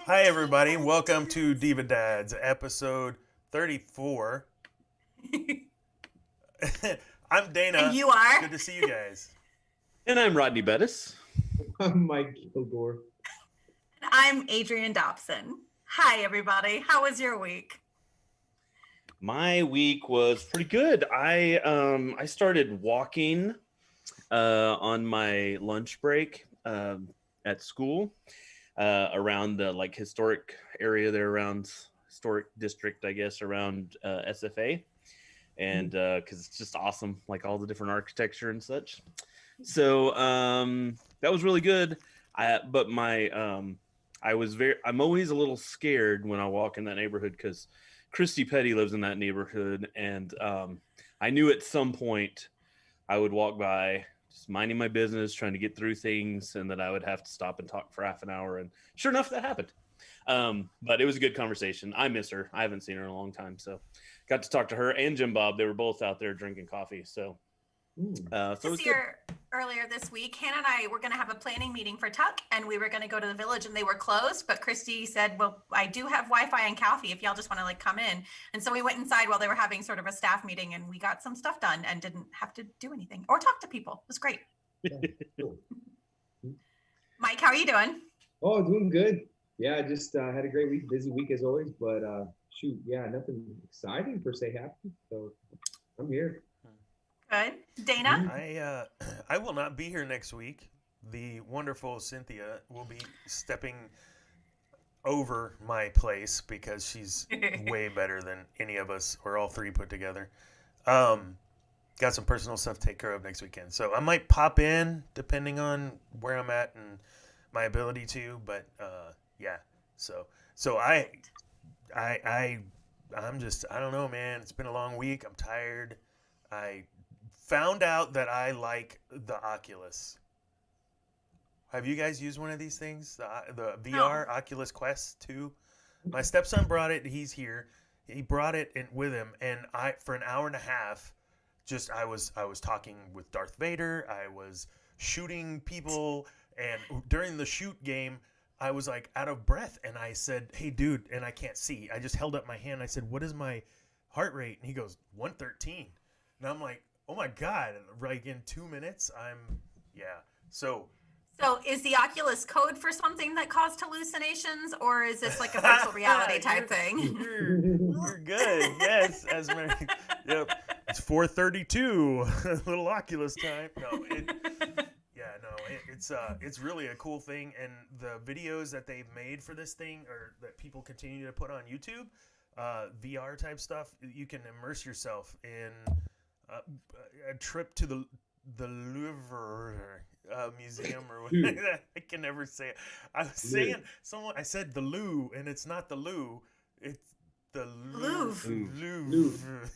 Hi, everybody. Welcome to DivaDads, episode 34. I'm Dana. And you are? Good to see you guys. And I'm Rodney Bettis. I'm Mike Kilgore. And I'm Adrienne Dobson. Hi, everybody. How was your week? My week was pretty good. I started walking on my lunch break at school around the historic area there, around historic district, I guess, around SFA, and because it's just awesome, like all the different architecture and such. So that was really good. I'm always a little scared when I walk in that neighborhood because Christy Petty lives in that neighborhood, and I knew at some point I would walk by just minding my business, trying to get through things, and that I would have to stop and talk for half an hour. And sure enough, that happened. But it was a good conversation. I miss her. I haven't seen her in a long time, so got to talk to her and Jim Bob. They were both out there drinking coffee. So This year, earlier this week, Hannah and I were going to have a planning meeting for Tuck, and we were going to go to the village, and they were closed. But Christy said, well, I do have Wi-Fi and coffee if y'all just want to come in. And so we went inside while they were having sort of a staff meeting, and we got some stuff done and didn't have to do anything or talk to people. It was great. Mike, how are you doing? Oh, doing good. Yeah, just had a great week, busy week as always, but nothing exciting per se happened. So I'm here. Good. Dana? I will not be here next week. The wonderful Cynthia will be stepping over my place because she's way better than any of us or all three put together. Got some personal stuff to take care of next weekend. So I might pop in depending on where I'm at and my ability to, but yeah. So I'm just, I don't know, man. It's been a long week. I'm tired. I found out that I like the Oculus. Have you guys used one of these things? The VR Oculus Quest 2? My stepson brought it. He's here. He brought it with him, and for an hour and a half, I was talking with Darth Vader. I was shooting people, and during the shoot game, I was out of breath, and I said, "Hey, dude," and I can't see. I just held up my hand. I said, "What is my heart rate?" And he goes, 113. And I'm like, oh my God, in 2 minutes, So is the Oculus code for something that caused hallucinations, or is this like a virtual reality type thing? You're good. Yes, as many. Yep. It's 4:32. Little Oculus time. No, it's really a cool thing, and the videos that they've made for this thing, or that people continue to put on YouTube, VR type stuff, you can immerse yourself in a trip to the Louvre museum or whatever. I can never say it. I was saying I said the Lou, and it's not the Lou. It's the Louvre.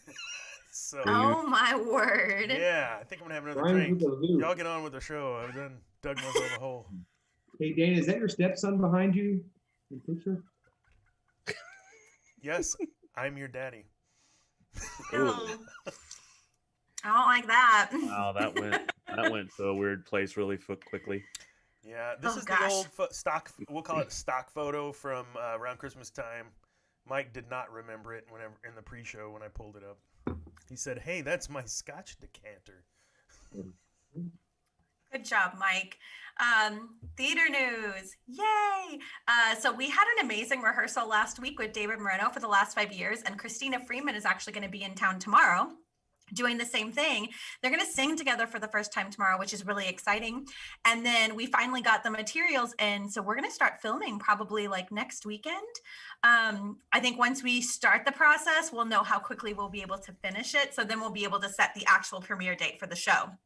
So, oh my word. Yeah, I think I'm gonna have another drink. Y'all get on with the show. I've done dug myself a hole. Hey Dana, is that your stepson behind you in the picture? Yes, I'm your daddy. I don't like that. Wow, that went to a weird place really quickly. Yeah, this is the old stock. We'll call it stock photo from around Christmas time. Mike did not remember it whenever in the pre-show when I pulled it up. He said, "Hey, that's my Scotch decanter." Good job, Mike. Theater news. Yay! So we had an amazing rehearsal last week with David Moreno for the last 5 years, and Christina Freeman is actually going to be in town tomorrow doing the same thing. They're going to sing together for the first time tomorrow, which is really exciting. And then we finally got the materials in, so we're going to start filming probably next weekend. I think once we start the process, we'll know how quickly we'll be able to finish it. So then we'll be able to set the actual premiere date for the show.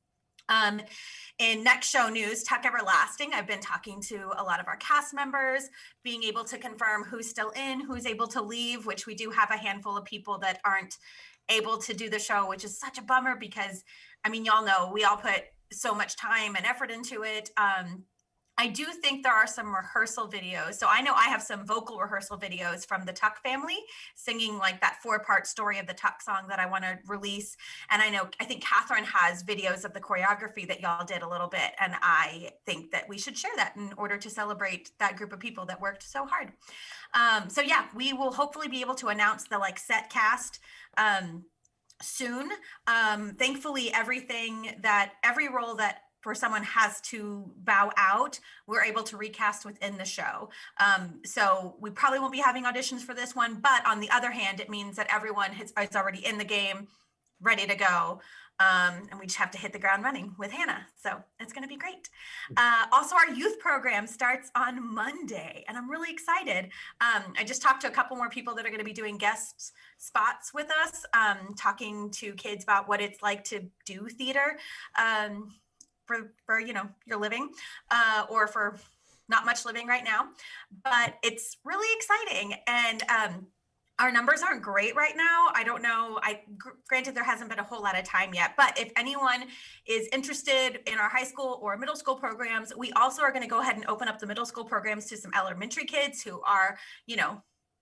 In next show news, Tuck Everlasting, I've been talking to a lot of our cast members, being able to confirm who's still in, who's able to leave, which we do have a handful of people that aren't able to do the show, which is such a bummer because, y'all know we all put so much time and effort into it. I do think there are some rehearsal videos. So I know I have some vocal rehearsal videos from the Tuck family singing like that 4-part story of the Tuck song that I want to release. And I think Catherine has videos of the choreography that y'all did a little bit. And I think that we should share that in order to celebrate that group of people that worked so hard. So yeah, we will hopefully be able to announce the like set cast soon. Thankfully, every role that for someone has to bow out, we're able to recast within the show. So we probably won't be having auditions for this one, but on the other hand, it means that everyone is already in the game, ready to go. And we just have to hit the ground running with Hannah. So it's going to be great. Also, our youth program starts on Monday, and I'm really excited. I just talked to a couple more people that are going to be doing guest spots with us, talking to kids about what it's like to do theater. For your living, or for not much living right now, but it's really exciting. And our numbers aren't great right now. I don't know. Granted, there hasn't been a whole lot of time yet, but if anyone is interested in our high school or middle school programs, we also are going to go ahead and open up the middle school programs to some elementary kids who are,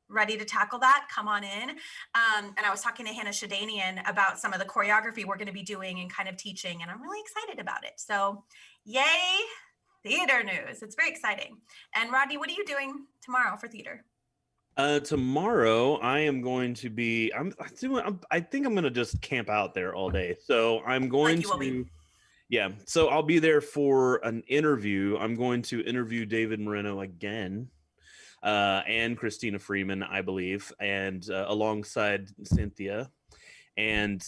ready to tackle that. Come on in. And I was talking to Hannah Shadanian about some of the choreography we're going to be doing and kind of teaching, and I'm really excited about it. So yay, theater news. It's very exciting. And Rodney, what are you doing tomorrow for theater? Tomorrow I am going to be, I think I'm going to just camp out there all day. So I'm going to, yeah. So I'll be there for an interview. I'm going to interview David Moreno again. And Christina Freeman, I believe, and alongside Cynthia. And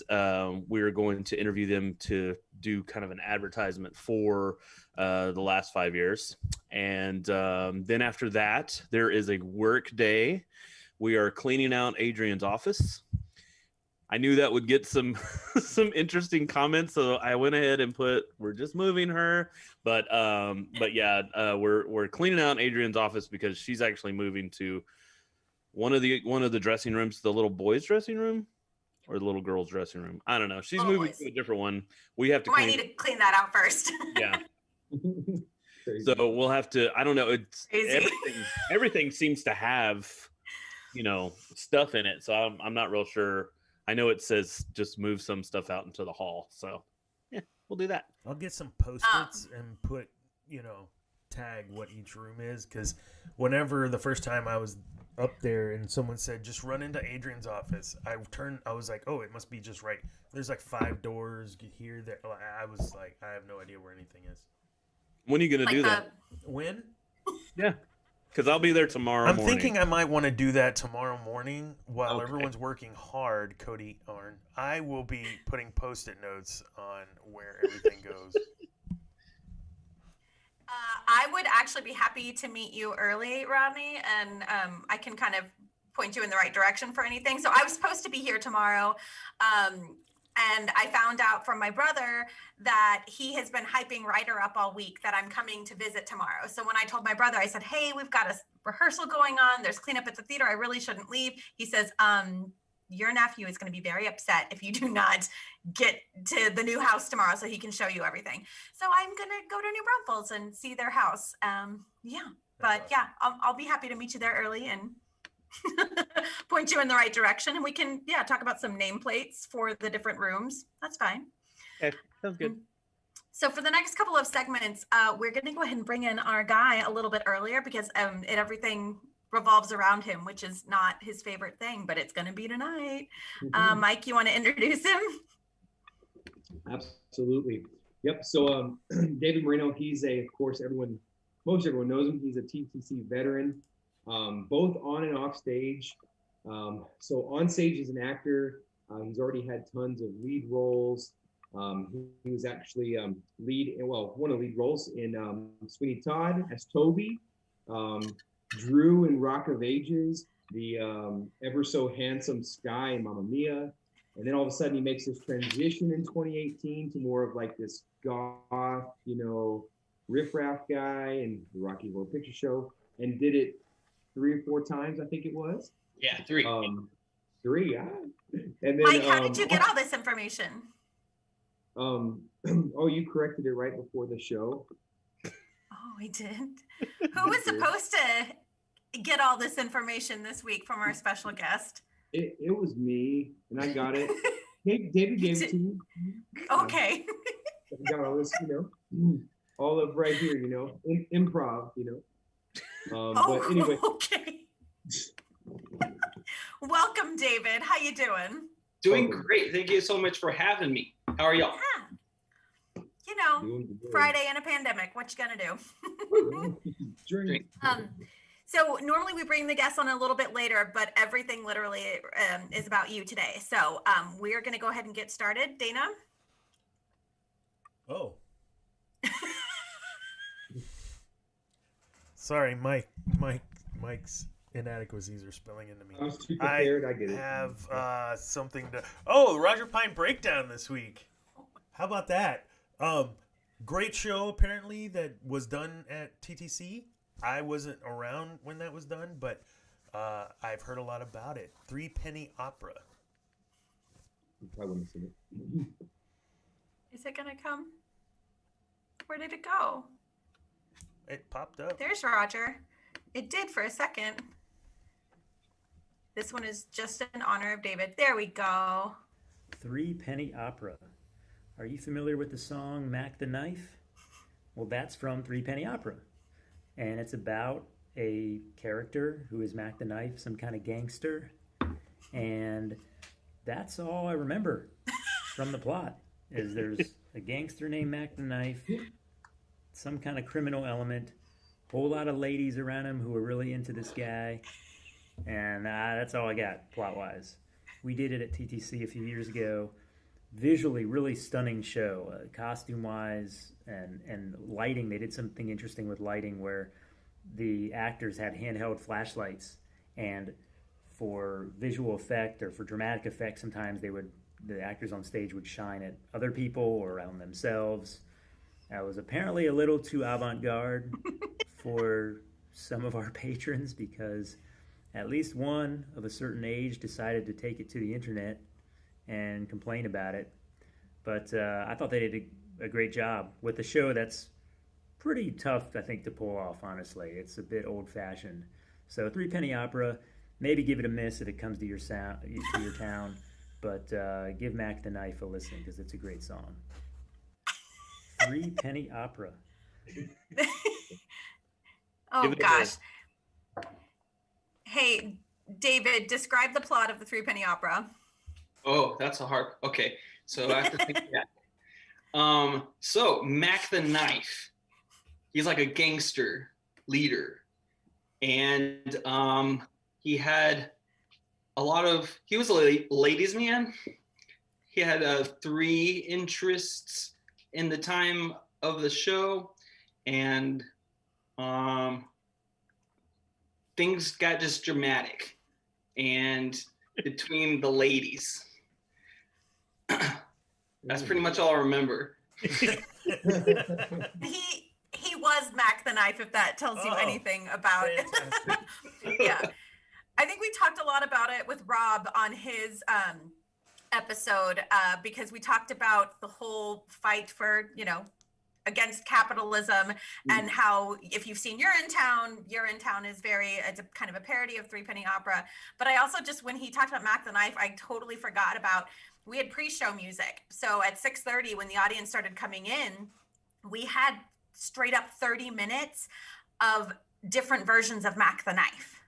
we're going to interview them to do kind of an advertisement for the last 5 years. And then after that, there is a work day. We are cleaning out Adrian's office. I knew that would get some interesting comments, so I went ahead and we're just moving her. But yeah, we're cleaning out Adrian's office because she's actually moving to one of the dressing rooms, the little boys' dressing room or the little girls' dressing room. I don't know. She's moving to a different one. We have to might need to clean that out first. Yeah. So we'll have to, I don't know. It's everything seems to have, stuff in it. So I'm not real sure. I know it says just move some stuff out into the hall. So, yeah, we'll do that. I'll get some Post-its and put, tag what each room is. Because whenever the first time I was up there and someone said, just run into Adrian's office, I was like, oh, it must be just right. There's like 5 doors here, there. I was like, I have no idea where anything is. When are you going to do that? When? Yeah. Because I'll be there tomorrow morning. I'm thinking I might want to do that tomorrow morning while everyone's working hard, Cody Arn. I will be putting Post-it notes on where everything goes. I would actually be happy to meet you early, Rodney, and I can kind of point you in the right direction for anything. So I was supposed to be here tomorrow. And I found out from my brother that he has been hyping Ryder up all week that I'm coming to visit tomorrow. So when I told my brother, I said, hey, we've got a rehearsal going on. There's cleanup at the theater. I really shouldn't leave. He says, your nephew is going to be very upset if you do not get to the new house tomorrow so he can show you everything. So I'm going to go to New Braunfels and see their house. I'll be happy to meet you there early and point you in the right direction, and we can talk about some nameplates for the different rooms. That's fine. Okay, sounds good. So for the next couple of segments, we're going to go ahead and bring in our guy a little bit earlier because everything revolves around him, which is not his favorite thing, but it's going to be tonight. Mike, you want to introduce him? Absolutely. Yep. So David Moreno, he's of course, most everyone knows him. He's a TTC veteran. Both on and off stage. So on stage as an actor, he's already had tons of lead roles. He was actually one of the lead roles in Sweeney Todd as Toby, Drew in Rock of Ages, the ever so handsome Skye in Mamma Mia. And then all of a sudden he makes this transition in 2018 to more of like this goth, Riff Raff guy in the Rocky Horror Picture Show, and did it 3 or 4 times, I think it was. Yeah, 3. 3, yeah. And then, Mike, how did you get all this information? You corrected it right before the show. Oh. we did. Who was supposed to get all this information this week from our special guest? It was me, and I got it. David gave it to me. Okay. I got all this, all of right here, improv, but anyway. Okay. Welcome, David. How you doing? Doing great. Thank you so much for having me. How are y'all? Yeah. Friday in a pandemic. What you gonna do? Drink. So normally we bring the guests on a little bit later, but everything literally is about you today. So we're gonna go ahead and get started. Dana? Oh. Sorry, Mike's inadequacies are spilling into me. I was too prepared. I get it. Have something to. Oh, Roger Pine breakdown this week. How about that? Great show apparently that was done at TTC. I wasn't around when that was done, but I've heard a lot about it. 3 Penny Opera. I wouldn't have seen it. Is it gonna come? Where did it go? It popped up. There's Roger. It did for a second. This one is just in honor of David. There we go. 3 Penny Opera. Are you familiar with the song Mac the Knife? Well, that's from 3 Penny Opera. And it's about a character who is Mac the Knife, some kind of gangster. And that's all I remember from the plot, is there's a gangster named Mac the Knife, some kind of criminal element, whole lot of ladies around him who are really into this guy. And that's all I got plot-wise. We did it at TTC a few years ago. Visually, really stunning show, costume-wise and lighting. They did something interesting with lighting where the actors had handheld flashlights, and for visual effect or for dramatic effect, sometimes the actors on stage would shine at other people or around themselves. That was apparently a little too avant-garde for some of our patrons, because at least one of a certain age decided to take it to the internet and complain about it. But I thought they did a great job with a show that's pretty tough, I think, to pull off, honestly. It's a bit old-fashioned. So 3 Penny Opera, maybe give it a miss if it comes to your town, but give Mac the Knife a listen, because it's a great song. 3 Penny Opera. Oh, gosh. Hey, David, describe the plot of the 3 Penny Opera. Oh, that's a hard. Okay, so I have to think that. So Mac the Knife, he's like a gangster leader, and he had he was a ladies' man. He had 3 interests in the time of the show, and things got just dramatic, and between the ladies. That's pretty much all I remember. He was Mac the Knife, if that tells you anything about it. Yeah. I think we talked a lot about it with Rob on his episode because we talked about the whole fight for, against capitalism, and how if you've seen You're in Town is it's a kind of a parody of 3 Penny Opera. But I also just, when he talked about Mac the Knife, I totally forgot about, we had pre-show music. So at 6:30, when the audience started coming in, we had straight up 30 minutes of different versions of Mac the Knife.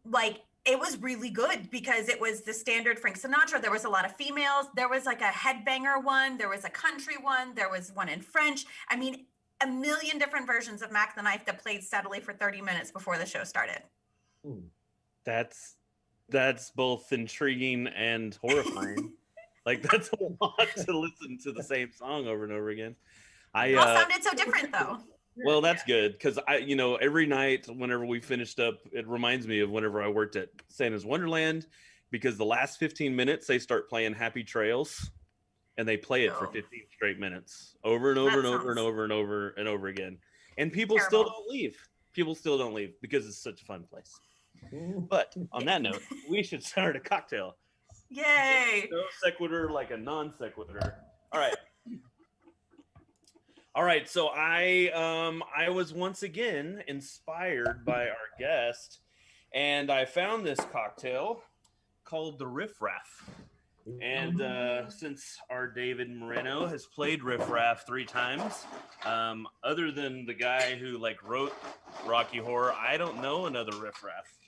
Like, it was really good because it was the standard Frank Sinatra. There was a lot of females. There was like a headbanger one. There was a country one. There was one in French. I mean, a million different versions of Mac the Knife that played steadily for 30 minutes before the show started. That's both intriguing and horrifying. Like, that's a lot to listen to the same song over and over again. It all sounded so different, though. Well, that's good, because every night whenever we finished up, it reminds me of whenever I worked at Santa's Wonderland, because the last 15 minutes they start playing Happy Trails, and they play it for 15 straight minutes over and over and over and over and over and over again, and people still don't leave. People still don't leave because it's such a fun place. But on that note, we should start a cocktail. Yay! No sequitur like a non sequitur. All right. All right, so I was once again inspired by our guest, and I found this cocktail called the Riff Raff. And since our David Moreno has played Riff Raff 3 times, other than the guy who like wrote Rocky Horror, I don't know another Riff Raff.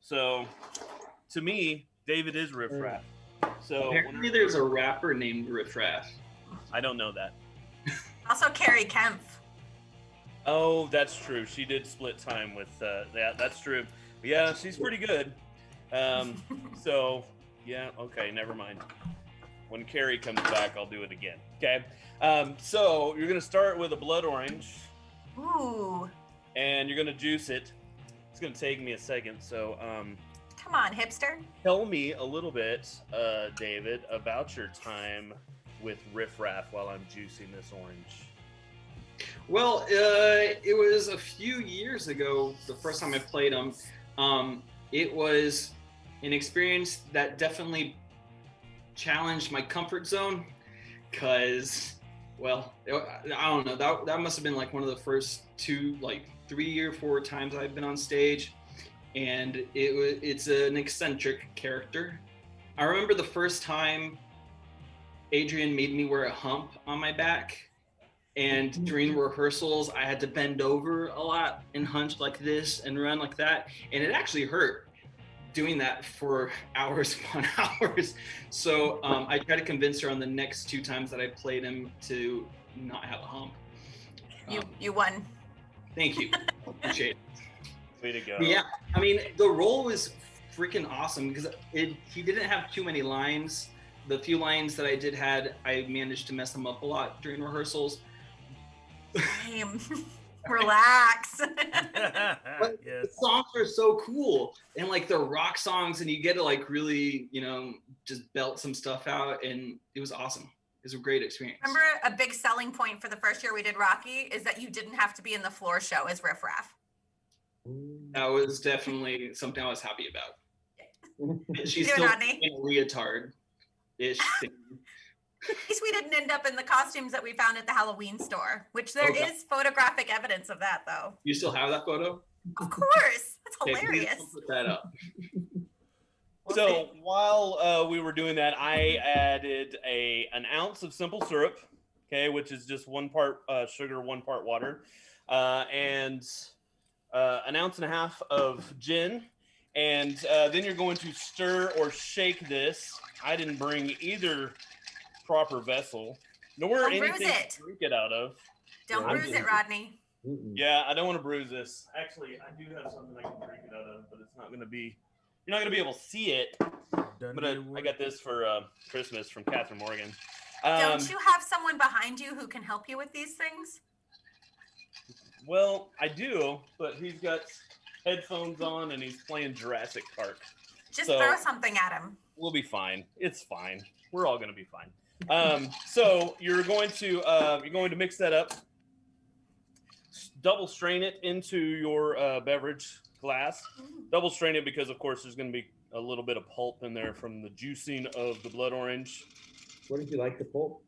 So to me, David is Riff Raff. So apparently there's a rapper named Riff Raff. I don't know that. Also Carrie Kempf. Oh, that's true. She did split time with that's true. Yeah, she's pretty good. So yeah, okay, never mind. When Carrie comes back, I'll do it again. Okay. So you're gonna start with a blood orange. Ooh. And you're gonna juice it. It's gonna take me a second. So come on, hipster. tell me a little bit, David, about your time with Riff Raff while I'm juicing this orange. Well, it was a few years ago, the first time I played them. It was an experience that definitely challenged my comfort zone because, well, I don't know, that must have been like one of the first 2, like 3 or 4 times I've been on stage, and it's an eccentric character. I remember the first time Adrian made me wear a hump on my back, and during rehearsals I had to bend over a lot and hunch like this and run like that, and it actually hurt doing that for hours upon hours. So I tried to convince her on the next 2 times that I played him to not have a hump. You won. Thank you. Appreciate it. Way to go. But yeah, I mean, the role was freaking awesome because he didn't have too many lines. The few lines that I did had, I managed to mess them up a lot during rehearsals. Damn. Relax. But Yes. the songs are so cool, and like they're rock songs, and you get to like really, just belt some stuff out, and it was awesome. It was a great experience. Remember, a big selling point for the first year we did Rocky is that you didn't have to be in the floor show as Riff Raff. That was definitely something I was happy about. She's You, still Rodney? in a leotard-ish thing. At least we didn't end up in the costumes that we found at the Halloween store, which there Okay. is photographic evidence of that, though. You still have that photo? Of course. That's Okay, hilarious. please put that up. So while we were doing that, I added an ounce of simple syrup, okay, which is just 1 part sugar, 1 part water, and an ounce and a half of gin. And then you're going to stir or shake this. I didn't bring either proper vessel, nor Don't bruise anything it. to drink it out of. Don't Yeah, bruise it, Rodney. Yeah, I don't want to bruise this. Actually, I do have something I can drink it out of, but it's not going to be, you're not going to be able to see it. But I got this for Christmas from Catherine Morgan. Don't you have someone behind you who can help you with these things? Well, I do, but he's got headphones on and he's playing Jurassic Park. Just So- throw something at him. We'll be fine. It's fine. We're all going to be fine. So you're going to mix that up, double strain it into your beverage glass. Double strain it because, of course, there's going to be a little bit of pulp in there from the juicing of the blood orange. What did you like the pulp?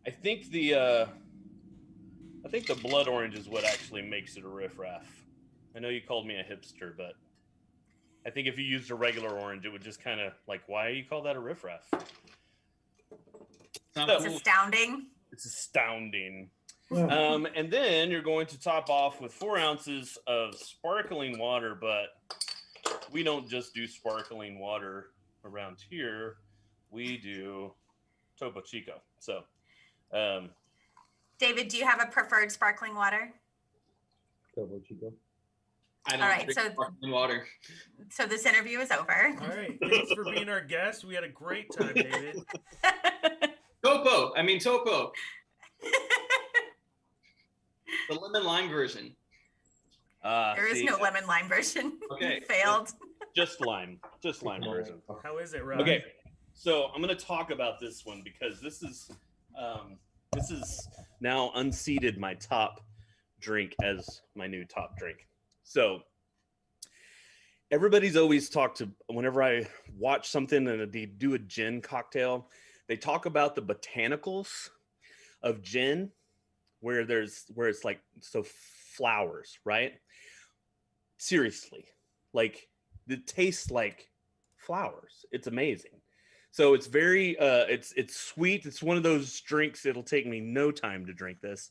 I think the blood orange is what actually makes it a Riff Raff. I know you called me a hipster, but I think if you used a regular orange, it would just kind of like, why you call that a Riff Raff? It's astounding. It's astounding. Yeah. And then you're going to top off with 4 ounces of sparkling water, but we don't just do sparkling water around here. We do Topo Chico. So, David, do you have a preferred sparkling water? Topo Chico. I don't All right, drink so- sparkling water. So this interview is over. All right. Thanks for being our guest. We had a great time, David. Topo. The lemon lime version. There is no lemon lime version. Okay. You failed. Just lime version. How is it, Rob? Okay, so I'm going to talk about this one because this is now unseated my top drink as my new top drink. So everybody's always talked to, whenever I watch something and they do a gin cocktail, they talk about the botanicals of gin, where it's like so flowers, right? Seriously, like it tastes like flowers. It's amazing. So it's very it's sweet. It's one of those drinks. It'll take me no time to drink this.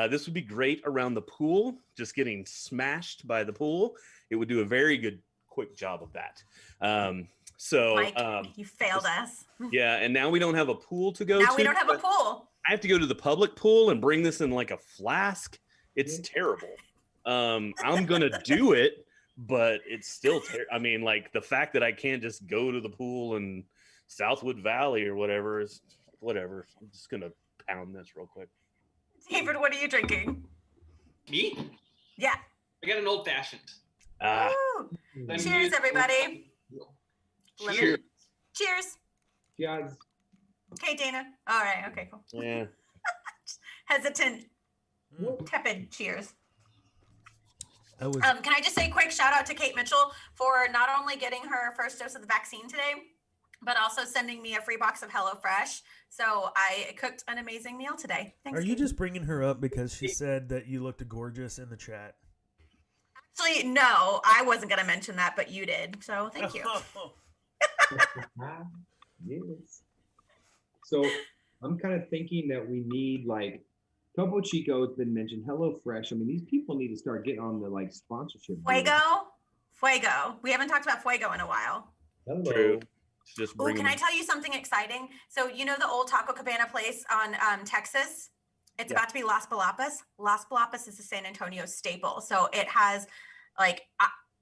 This would be great around the pool, just getting smashed by the pool. It would do a very good quick job of that. Mike, you failed us. Yeah, and now we don't have a pool to go to. Now we don't have a pool. I have to go to the public pool and bring this in like a flask. It's terrible. I'm gonna do it, but it's still I mean, like the fact that I can't just go to the pool in Southwood Valley or whatever is whatever. I'm just gonna pound this real quick. David, what are you drinking? Me? Yeah. I got an old fashioned. Woo. Cheers, everybody. Cheers. Cheers. Cheers. Okay, Dana. All right. Okay, cool. Yeah. Hesitant, tepid cheers. I was... Can I just say a quick shout out to Kate Mitchell for not only getting her first dose of the vaccine today, but also sending me a free box of HelloFresh. So I cooked an amazing meal today. Thanks. Are you just bringing her up because she said that you looked gorgeous in the chat? Actually, no, I wasn't going to mention that, but you did. So thank you. Yes. So I'm kind of thinking that we need like Topo Chico has been mentioned. HelloFresh. I mean, these people need to start getting on the like sponsorship. Fuego. We haven't talked about Fuego in a while. Hello. True. Oh, can I tell you something exciting? So you know the old Taco Cabana place on Texas? It's about to be Las Palapas. Las Palapas is a San Antonio staple. So it has like,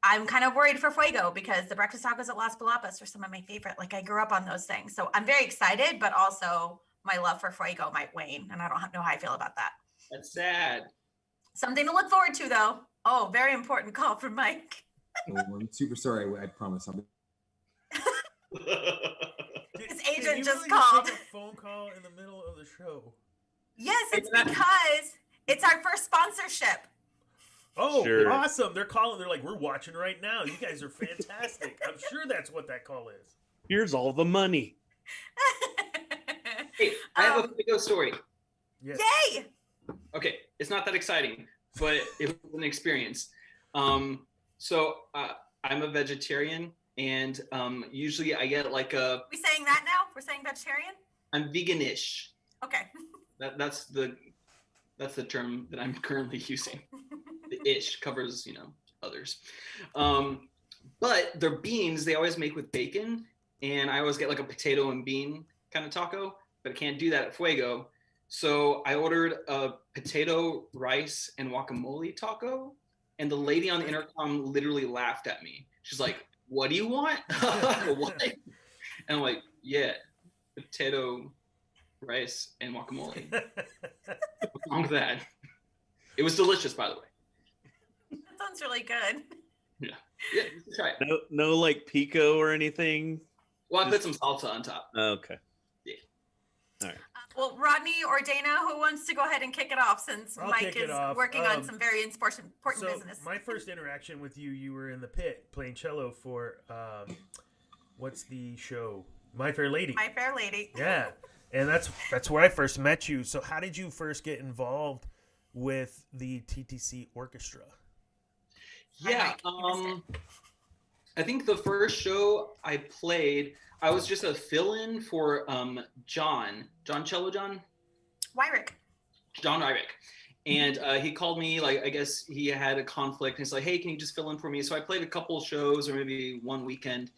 I'm kind of worried for Fuego because the breakfast tacos at Las Palapas are some of my favorite. Like I grew up on those things. So I'm very excited, but also my love for Fuego might wane. And I don't know how I feel about that. That's sad. Something to look forward to though. Oh, very important call from Mike. Oh, I'm super sorry. I promise. His agent just really called. Take a phone call in the middle of the show. Yes, it's because it's our first sponsorship. Oh, Sure. Awesome. They're calling. They're like, we're watching right now. You guys are fantastic. I'm sure that's what that call is. Here's all the money. Hey, I have a Fuego story. Yes. Yay! Okay, it's not that exciting, but it was an experience. So I'm a vegetarian, and usually I get like a. We saying that now? We're saying vegetarian? I'm vegan-ish. Okay. That's the term that I'm currently using. The ish covers, others. But their beans, they always make with bacon, and I always get like a potato and bean kind of taco, but I can't do that at Fuego. So I ordered a potato, rice, and guacamole taco, and the lady on the intercom literally laughed at me. She's like, "What do you want?" What? And I'm like, "Yeah, potato, rice, and guacamole." What's wrong with that? It was delicious, by the way. That sounds really good. Yeah, you should try it. No like pico or anything. Well, I put some salsa on top. Okay. Yeah. All right. Well, Rodney or Dana, who wants to go ahead and kick it off since I'll Mike kick it is off. working on some very important So business. my first interaction with you were in the pit playing cello for what's the show? My Fair Lady. My Fair Lady. Yeah, and that's where I first met you. So how did you first get involved with the TTC Orchestra? Yeah, I think the first show I played, I was just a fill-in for John Wyrick. And he called me, like, I guess he had a conflict, and he's like, "Hey, can you just fill in for me?" So I played a couple shows, or maybe one weekend,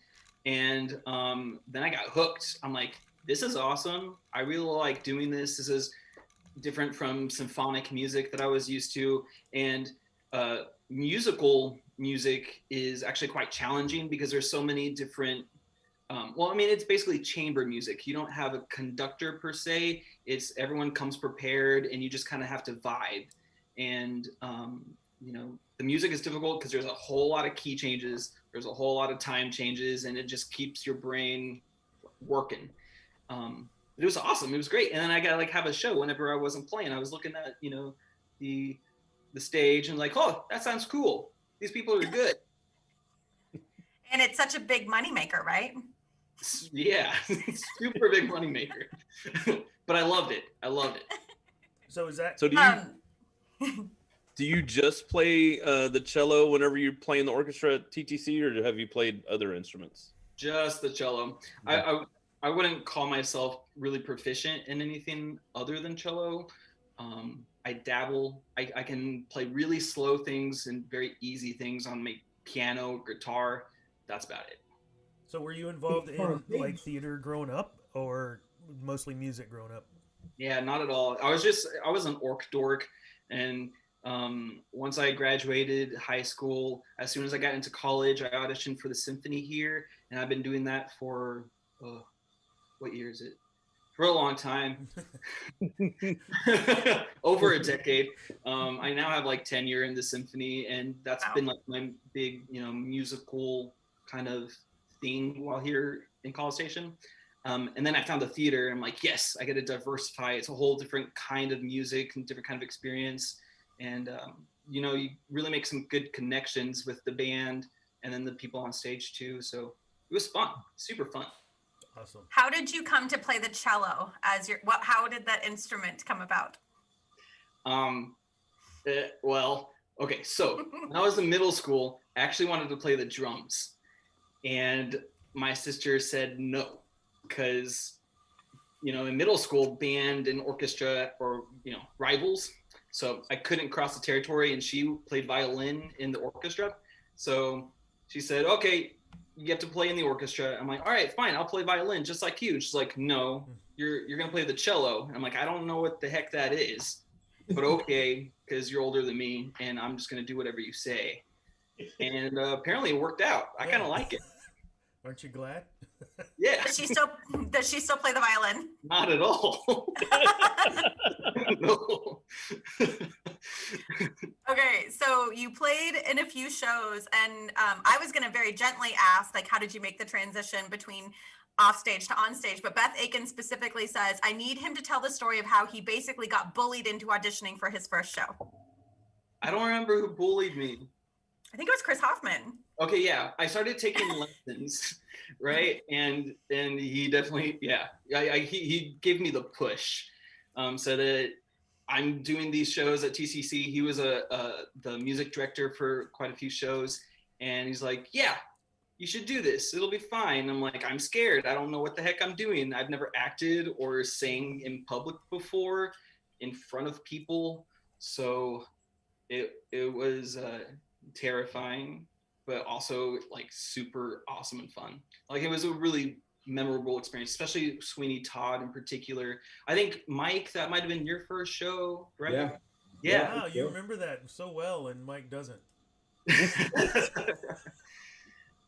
and then I got hooked. I'm like, this is awesome. I really like doing this. This is different from symphonic music that I was used to, and musical music is actually quite challenging because there's so many different it's basically chamber music. You don't have a conductor per se. It's everyone comes prepared, and you just kind of have to vibe. And the music is difficult because there's a whole lot of key changes, there's a whole lot of time changes, and it just keeps your brain working. It was awesome. It was great. And then I got to have a show whenever I wasn't playing. I was looking at the stage and like, oh, that sounds cool. These people are good. And it's such a big moneymaker, right? Yeah, super big money maker. But I loved it. So is that So do you just play the cello whenever you play in the orchestra at TTC, or have you played other instruments? Just the cello. Okay. I wouldn't call myself really proficient in anything other than cello. I dabble. I can play really slow things and very easy things on my piano, guitar. That's about it. So were you involved in like theater growing up, or mostly music growing up? Yeah, not at all. I was an orc dork, and once I graduated high school, as soon as I got into college, I auditioned for the symphony here, and I've been doing that for what year is it? For a long time, over a decade. I now have like tenure in the symphony, and that's been like my big, musical kind of thing while here in College Station. And then I found the theater, and I'm like, yes, I get to diversify. It's a whole different kind of music and different kind of experience. And, you really make some good connections with the band and then the people on stage too. So it was fun, super fun. Awesome. How did you come to play the cello as how did that instrument come about? Well, okay. So when I was in middle school, I actually wanted to play the drums, and my sister said no, because, in middle school, band and orchestra are, rivals. So I couldn't cross the territory, and she played violin in the orchestra. So she said, okay, you have to play in the orchestra. I'm like, all right, fine, I'll play violin just like you. She's like, no, you're gonna play the cello. And I'm like, I don't know what the heck that is, but okay, because you're older than me, and I'm just gonna do whatever you say. And apparently it worked out. I kind of like it. Aren't you glad? Does Yeah. she still play the violin? Not at all. No. Okay, so you played in a few shows, and I was going to very gently ask, like, how did you make the transition between offstage to onstage? But Beth Aiken specifically says, I need him to tell the story of how he basically got bullied into auditioning for his first show. I don't remember who bullied me. I think it was Chris Hoffman. Okay, yeah, I started taking lessons, right? And he definitely, he gave me the push, so that I'm doing these shows at TCC. He was the music director for quite a few shows, and he's like, yeah, you should do this. It'll be fine. I'm like, I'm scared. I don't know what the heck I'm doing. I've never acted or sang in public before in front of people, so it was terrifying, but also like super awesome and fun. Like, it was a really memorable experience, especially Sweeney Todd in particular. I think, Mike, that might have been your first show, right? Yeah. Wow, you remember that so well, and Mike doesn't.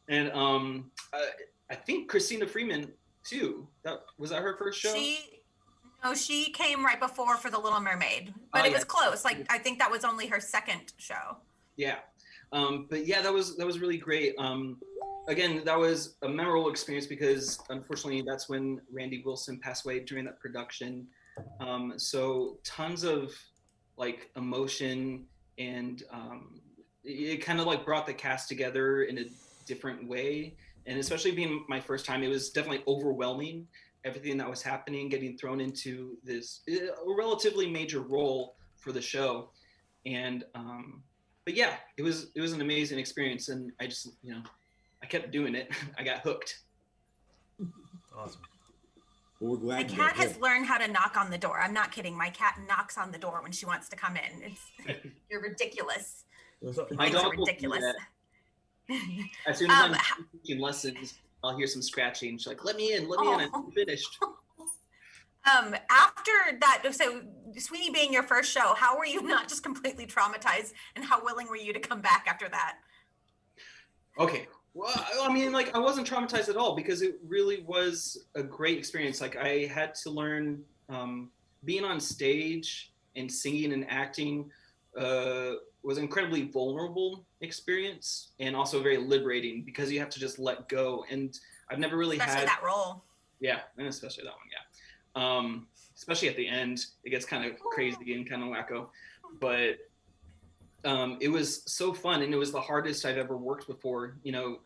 And I think Christina Freeman too. Was that her first show? She came right before for The Little Mermaid, but it was close. Like, I think that was only her second show. Yeah. But yeah, that was really great. Again, that was a memorable experience because unfortunately that's when Randy Wilson passed away during that production. So tons of like emotion, and it kind of like brought the cast together in a different way. And especially being my first time, it was definitely overwhelming, everything that was happening, getting thrown into this relatively major role for the show. And but yeah, it was an amazing experience, and I just, I kept doing it. I got hooked. Awesome. Well, we're glad My cat has learned how to knock on the door. I'm not kidding. My cat knocks on the door when she wants to come in. You're ridiculous. My dog are ridiculous. As soon as I'm teaching lessons, I'll hear some scratching. She's like, let me in, I'm finished. After that, so Sweeney being your first show, how were you not just completely traumatized, and how willing were you to come back after that? Okay. Well, I mean, like, I wasn't traumatized at all because it really was a great experience. Like, I had to learn being on stage and singing and acting was an incredibly vulnerable experience, and also very liberating because you have to just let go. And I've never really especially had that role. Yeah, and especially that one. Yeah. Especially at the end, it gets kind of crazy and kind of wacko, but it was so fun, and it was the hardest I've ever worked before,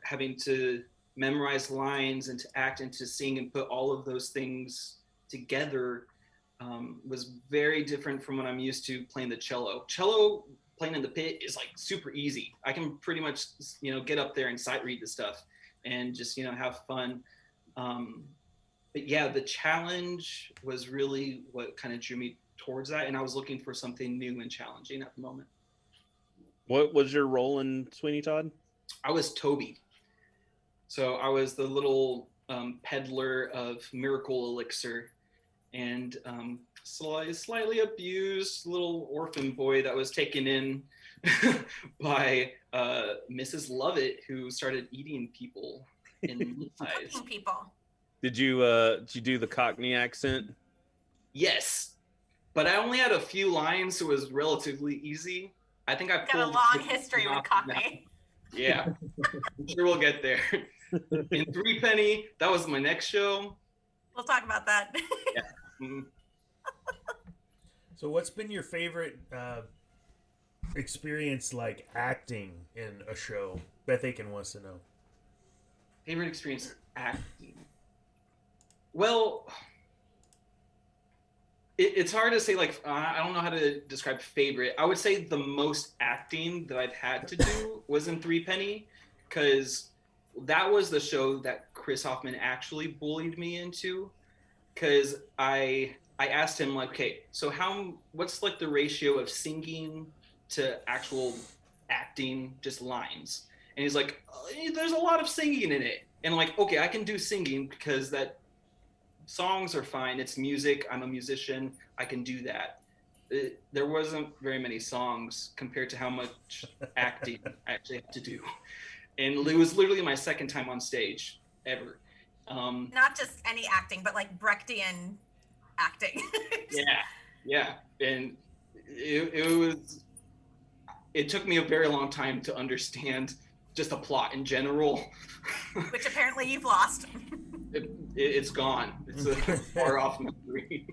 having to memorize lines and to act and to sing and put all of those things together. was very different from what I'm used to playing the cello. Cello playing in the pit is like super easy. I can pretty much, get up there and sight read the stuff and just, have fun. But yeah, the challenge was really what kind of drew me towards that. And I was looking for something new and challenging at the moment. What was your role in Sweeney Todd? I was Toby. So I was the little peddler of miracle elixir and slightly abused little orphan boy that was taken in by Mrs. Lovett, who started eating people in eyes. Cooking people. Did you do the Cockney accent? Yes, but I only had a few lines, so it was relatively easy. I think I got a long history with Cockney. Yeah, I'm sure we'll get there. In Threepenny, that was my next show. We'll talk about that. Yeah. Mm-hmm. So what's been your favorite experience like acting in a show? Beth Aiken wants to know. Favorite experience acting? Well, it's hard to say, I don't know how to describe favorite. I would say the most acting that I've had to do was in Threepenny, because that was the show that Chris Hoffman actually bullied me into, because I asked him, okay, so what's the ratio of singing to actual acting, just lines? And he's like, there's a lot of singing in it. And okay, I can do singing because that songs are fine. It's music. I'm a musician. I can do that. There wasn't very many songs compared to how much acting I actually had to do. And it was literally my second time on stage ever. Not just any acting, but Brechtian acting. Yeah. And it took me a very long time to understand just the plot in general. Which apparently you've lost. It's gone. It's a far off memory.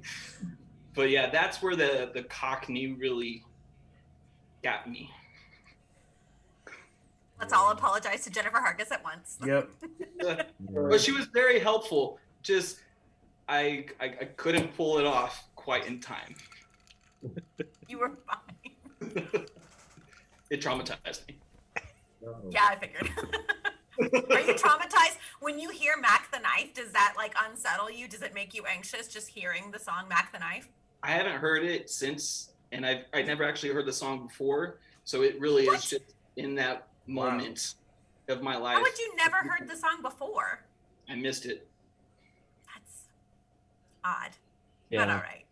But yeah, that's where the Cockney really got me. Let's all apologize to Jennifer Hargis at once. Yep. But she was very helpful. Just I couldn't pull it off quite in time. You were fine. It traumatized me. Yeah, I figured. Are you traumatized when you hear Mac the Knife? Does that unsettle you? Does it make you anxious just hearing the song Mac the Knife? I haven't heard it since, and I never actually heard the song before, so it really is just in that moment of my life. How would you never heard the song before? I missed it. That's odd. Yeah. But all right.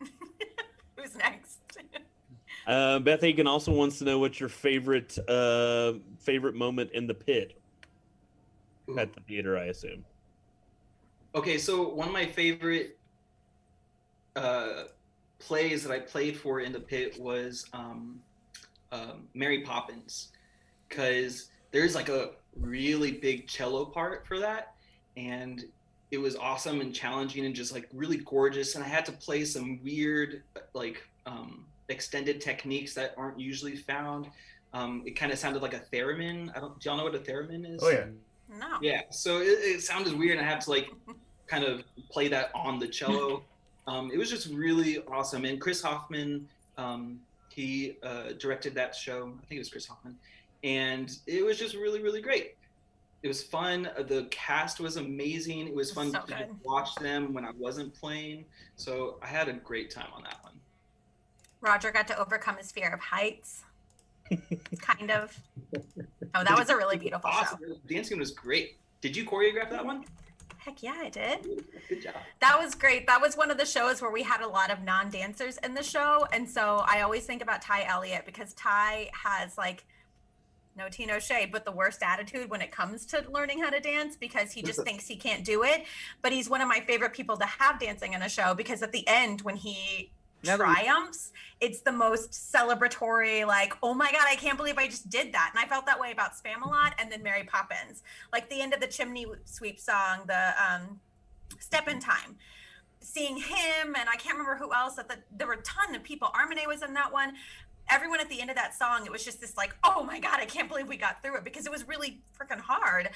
Who's next? Beth Aiken also wants to know what's your favorite moment in the pit. Ooh. At the theater, I assume. Okay, so one of my favorite plays that I played for in the pit was Mary Poppins, because there's a really big cello part for that, and it was awesome and challenging and just really gorgeous, and I had to play some weird extended techniques that aren't usually found. It kind of sounded like a theremin. Do y'all know what a theremin is? Oh yeah. No. Yeah, so it sounded weird, and I had to kind of play that on the cello. It was just really awesome. And Chris Hoffman, he directed that show. I think it was Chris Hoffman. And it was just really, really great. It was fun. The cast was amazing. It was fun to watch them when I wasn't playing. So I had a great time on that one. Roger got to overcome his fear of heights. Kind of. Oh, that was a really beautiful show. The dancing was great. Did you choreograph that one? Heck yeah, I did. Good job. That was great. That was one of the shows where we had a lot of non-dancers in the show. And so I always think about Ty Elliott, because Ty has no tea, no shade, but the worst attitude when it comes to learning how to dance, because he just thinks he can't do it. But he's one of my favorite people to have dancing in a show, because at the end, when he triumphs, it's the most celebratory, oh my God, I can't believe I just did that. And I felt that way about Spamalot and then Mary Poppins. The end of the Chimney Sweep song, the Step in Time. Seeing him, and I can't remember who else, there were a ton of people. Armene was in that one. Everyone at the end of that song, it was just this oh my God, I can't believe we got through it, because it was really freaking hard.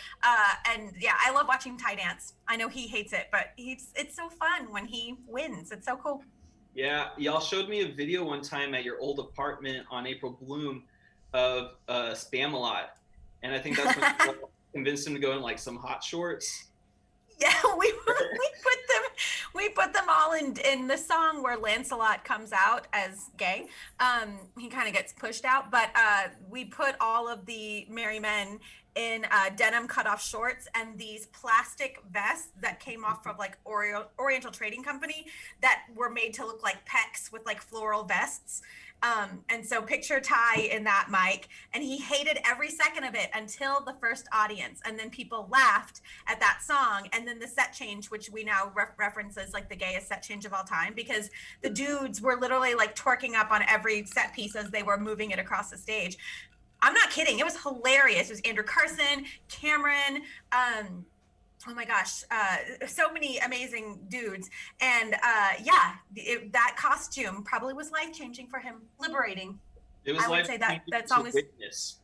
And yeah, I love watching Ty dance. I know he hates it, but it's so fun when he wins. It's so cool. Yeah, y'all showed me a video one time at your old apartment on April Bloom of Spamalot, and I think that's when you convinced him to go in like some hot shorts. Yeah, we put them all in the song where Lancelot comes out as gay. He kind of gets pushed out, but we put all of the merry men in denim cutoff shorts and these plastic vests that came off of like Oriental Trading Company that were made to look like pecs with like floral vests. And so picture Ty in that, Mike, and he hated every second of it until the first audience. And then people laughed at that song. And then the set change, which we now reference as like the gayest set change of all time, because the dudes were literally like twerking up on every set piece as they were moving it across the stage. I'm not kidding. It was hilarious. It was Andrew Carson, Cameron, oh my gosh, so many amazing dudes. And yeah, that costume probably was life-changing for him, liberating. It was I would say that song is witness.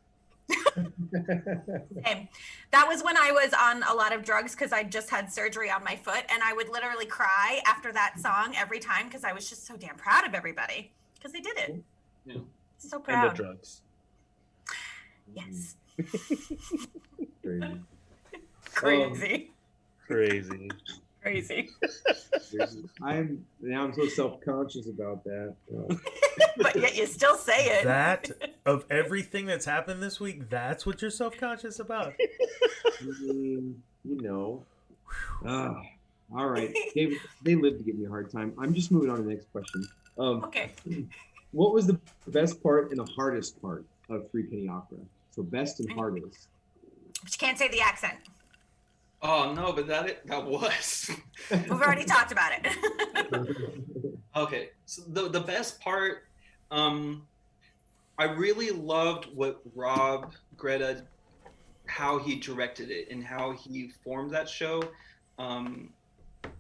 same. That was when I was on a lot of drugs because I just had surgery on my foot, and I would literally cry after that song every time because I was just so damn proud of everybody because they did it. Yeah. So And proud. the drugs. Yes. Crazy. Crazy. Crazy. Crazy. I'm so self-conscious about that. But yet you still say it. That, of everything that's happened this week, that's what you're self-conscious about? I mean, you know. All right. They live to give me a hard time. I'm just moving on to the next question. Okay. What was the best part and the hardest part of Three Penny Opera? So best and hardest. But you can't say the accent. Oh no, but that was. We've already talked about it. Okay, so the best part, I really loved what Rob Greta, how he directed it and how he formed that show.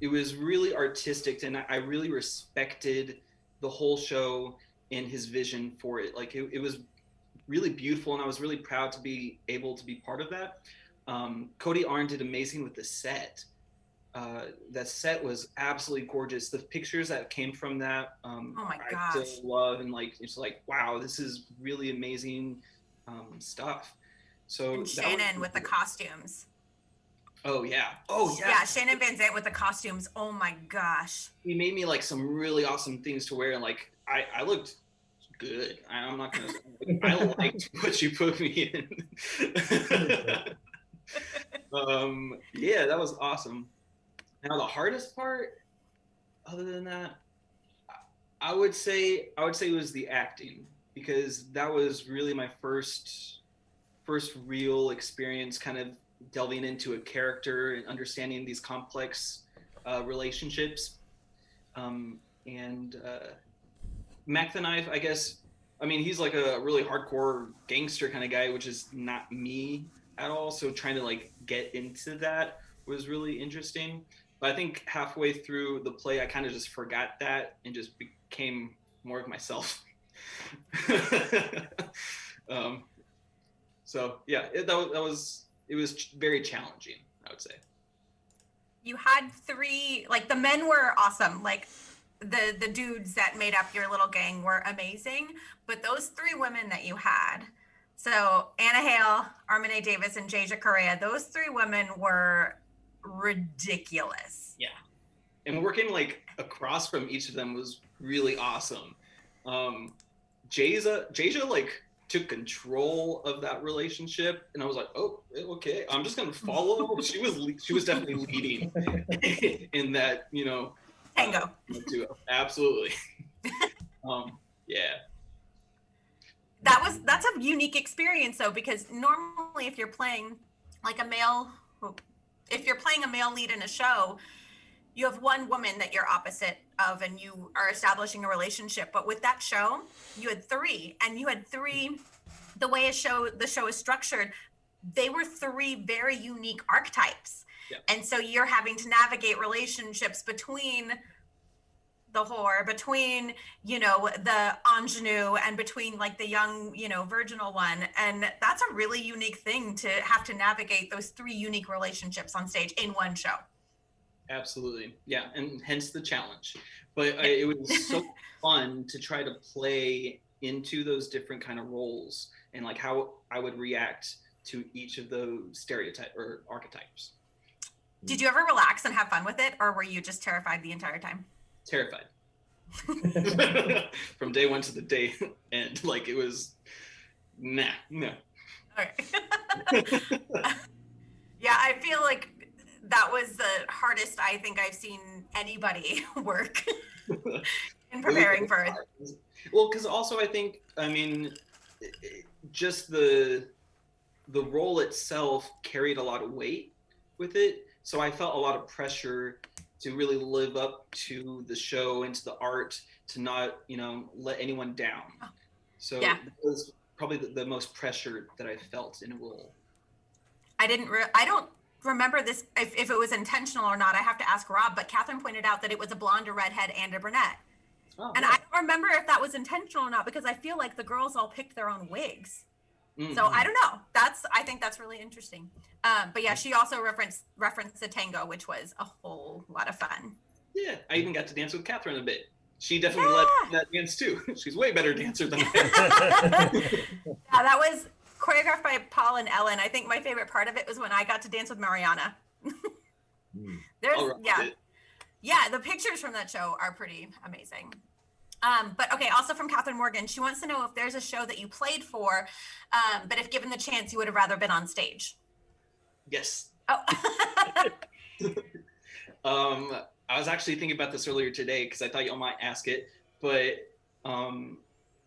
It was really artistic, and I really respected the whole show and his vision for it. Like it was really beautiful, and I was really proud to be able to be part of that. Cody Arndt did amazing with the set. That set was absolutely gorgeous. The pictures that came from that, oh my I gosh. still love, and like it's like, wow, this is really amazing stuff. So And Shannon with the costumes. Oh yeah. Oh yeah. Yeah, Shannon Van Zandt with the costumes. Oh my gosh. He made me like some really awesome things to wear, and like I looked good. I'm not gonna. I liked what you put me in. Yeah, that was awesome. Now the hardest part, other than that, I would say it was the acting, because that was really my first real experience, kind of delving into a character and understanding these complex relationships. And Mac the Knife, I guess, I mean, he's like a really hardcore gangster kind of guy, which is not me at all. So trying to like get into that was really interesting. But I think halfway through the play, I kind of just forgot that and just became more of myself. So yeah, it was very challenging, I would say. You had three, like the men were awesome. Like the dudes that made up your little gang were amazing. But those three women that you had, so Anna Hale, Armene Davis, and Jasia Correa, those three women were ridiculous. Yeah. And working like across from each of them was really awesome. Jasia like took control of that relationship, and I was like, oh, okay, I'm just gonna follow. She was definitely leading in that, you know, tango. Absolutely. Yeah. That's a unique experience though, because normally if you're playing like a male lead in a show, you have one woman that you're opposite of and you are establishing a relationship. But with that show, you had three, and you had three, the way the show is structured, they were three very unique archetypes. Yeah. And so you're having to navigate relationships between the whore, between, you know, the ingenue, and between like the young, you know, virginal one. And that's a really unique thing to have to navigate those three unique relationships on stage in one show. Absolutely. Yeah. And hence the challenge. But it was so fun to try to play into those different kind of roles and like how I would react to each of those stereotypes or archetypes. Did you ever relax and have fun with it, or were you just terrified the entire time? Terrified. From day one to the day end. Like it was, no. Okay. Yeah, I feel like that was the hardest I think I've seen anybody work in preparing for it. Well, because also I think, I mean, just the role itself carried a lot of weight with it. So I felt a lot of pressure to really live up to the show and to the art, to not, let anyone down. So Yeah. that was probably the most pressure that I felt in a role. I don't remember this, if it was intentional or not. I have to ask Rob, but Catherine pointed out that it was a blonde, a redhead, and a brunette. Oh, And yeah. I don't remember if that was intentional or not, because I feel like the girls all picked their own wigs. Mm-hmm. So I don't know. I think that's really interesting. But yeah, she also referenced the tango, which was a whole lot of fun. Yeah, I even got to dance with Catherine a bit. She definitely led that dance too. She's way better dancer than I am. Yeah, that was choreographed by Paul and Ellen. I think my favorite part of it was when I got to dance with Mariana. Yeah, the pictures from that show are pretty amazing. But okay, also from Catherine Morgan, she wants to know if there's a show that you played for, but if given the chance, you would have rather been on stage. Yes. Oh. I was actually thinking about this earlier today because I thought y'all might ask it, but I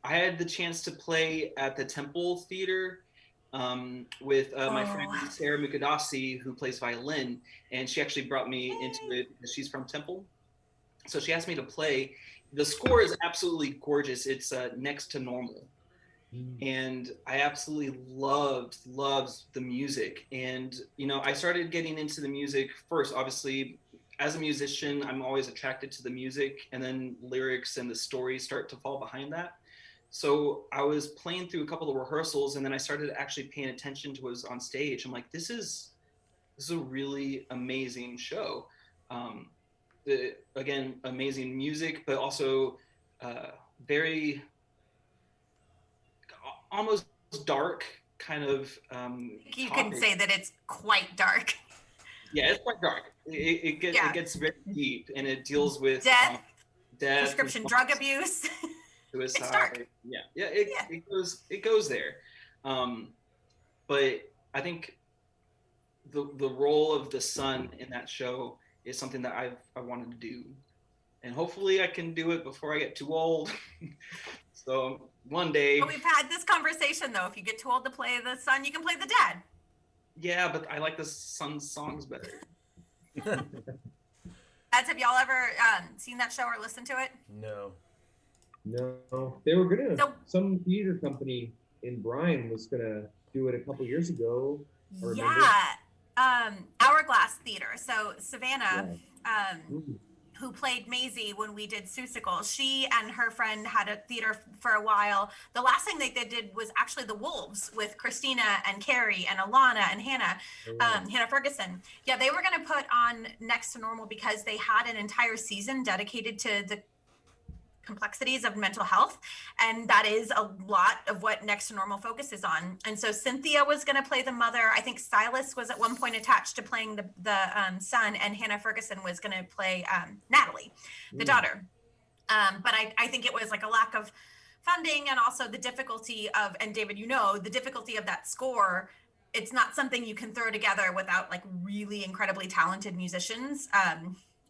had the chance to play at the Temple Theater with my friend Sarah Mukadasi, who plays violin, and she actually brought me into it because she's from Temple. So she asked me to play. The score is absolutely gorgeous. It's Next to Normal. And I absolutely loved the music. And, I started getting into the music first, obviously. As a musician, I'm always attracted to the music, and then lyrics and the story start to fall behind that. So I was playing through a couple of rehearsals, and then I started actually paying attention to what was on stage. I'm like, this is a really amazing show. Again, amazing music, but also very almost dark kind of. You can say that it's quite dark. Yeah, it's quite dark. It gets very deep, and it deals with death, prescription drug abuse, suicide. It's dark. It goes there. But I think the role of the son in that show is something that I wanted to do, and hopefully I can do it before I get too old. So one day. But we've had this conversation though. If you get too old to play the son, you can play the dad. Yeah, but I like the son's songs better. Dads, have y'all ever seen that show or listened to it? No. They were gonna. Some theater company in Bryan was gonna do it a couple years ago. Hourglass Theater. So Savannah, who played Maisie when we did Seussical, she and her friend had a theater for a while. The last thing they did was actually The Wolves with Christina and Carrie and Alana and Hannah, Hannah Ferguson. Yeah, they were going to put on Next to Normal because they had an entire season dedicated to the complexities of mental health, and that is a lot of what Next to Normal focuses on. And so Cynthia was going to play the mother. I think Silas was at one point attached to playing the son, and Hannah Ferguson was going to play Natalie, the daughter. But I think it was like a lack of funding, and also the difficulty of, and David, the difficulty of that score. It's not something you can throw together without like really incredibly talented musicians.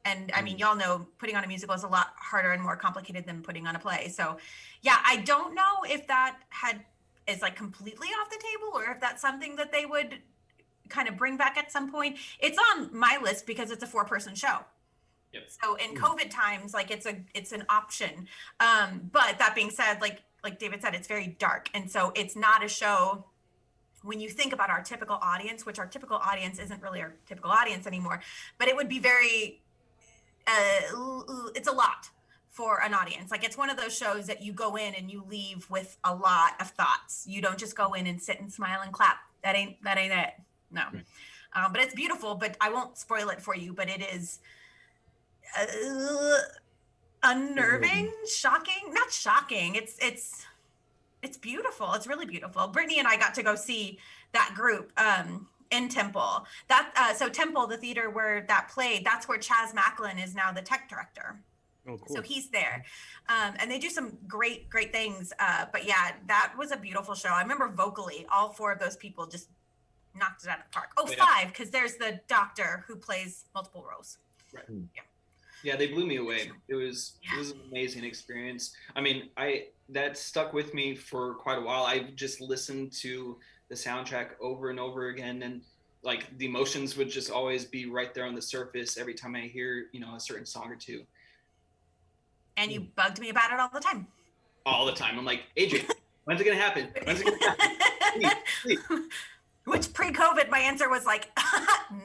And I mean, y'all know putting on a musical is a lot harder and more complicated than putting on a play. So yeah, I don't know if that is like completely off the table, or if that's something that they would kind of bring back at some point. It's on my list because it's a 4-person show. Yep. So in COVID times, like it's an option. But that being said, like David said, it's very dark. And so it's not a show, when you think about our typical audience, which our typical audience isn't really our typical audience anymore, but it would be very, it's a lot for an audience. Like it's one of those shows that you go in and you leave with a lot of thoughts. You don't just go in and sit and smile and clap. That ain't it. No. But it's beautiful, but I won't spoil it for you, but it is unnerving, shocking, not shocking. It's beautiful. It's really beautiful. Brittany and I got to go see that group in Temple. So Temple, the theater where that played, that's where Chaz Macklin is now the tech director. Oh, cool. So he's there. And they do some great things. But yeah, that was a beautiful show. I remember vocally, all four of those people just knocked it out of the park. Oh, Yeah. five, because there's the doctor who plays multiple roles. Right. Yeah. Yeah, they blew me away. It was an amazing experience. I mean, that stuck with me for quite a while. I just listened to the soundtrack over and over again, and like the emotions would just always be right there on the surface every time I hear, a certain song or two. And you bugged me about it all the time. All the time. I'm like, Adrian, when's it gonna happen? When's it gonna happen? Please. Which pre-COVID, my answer was like,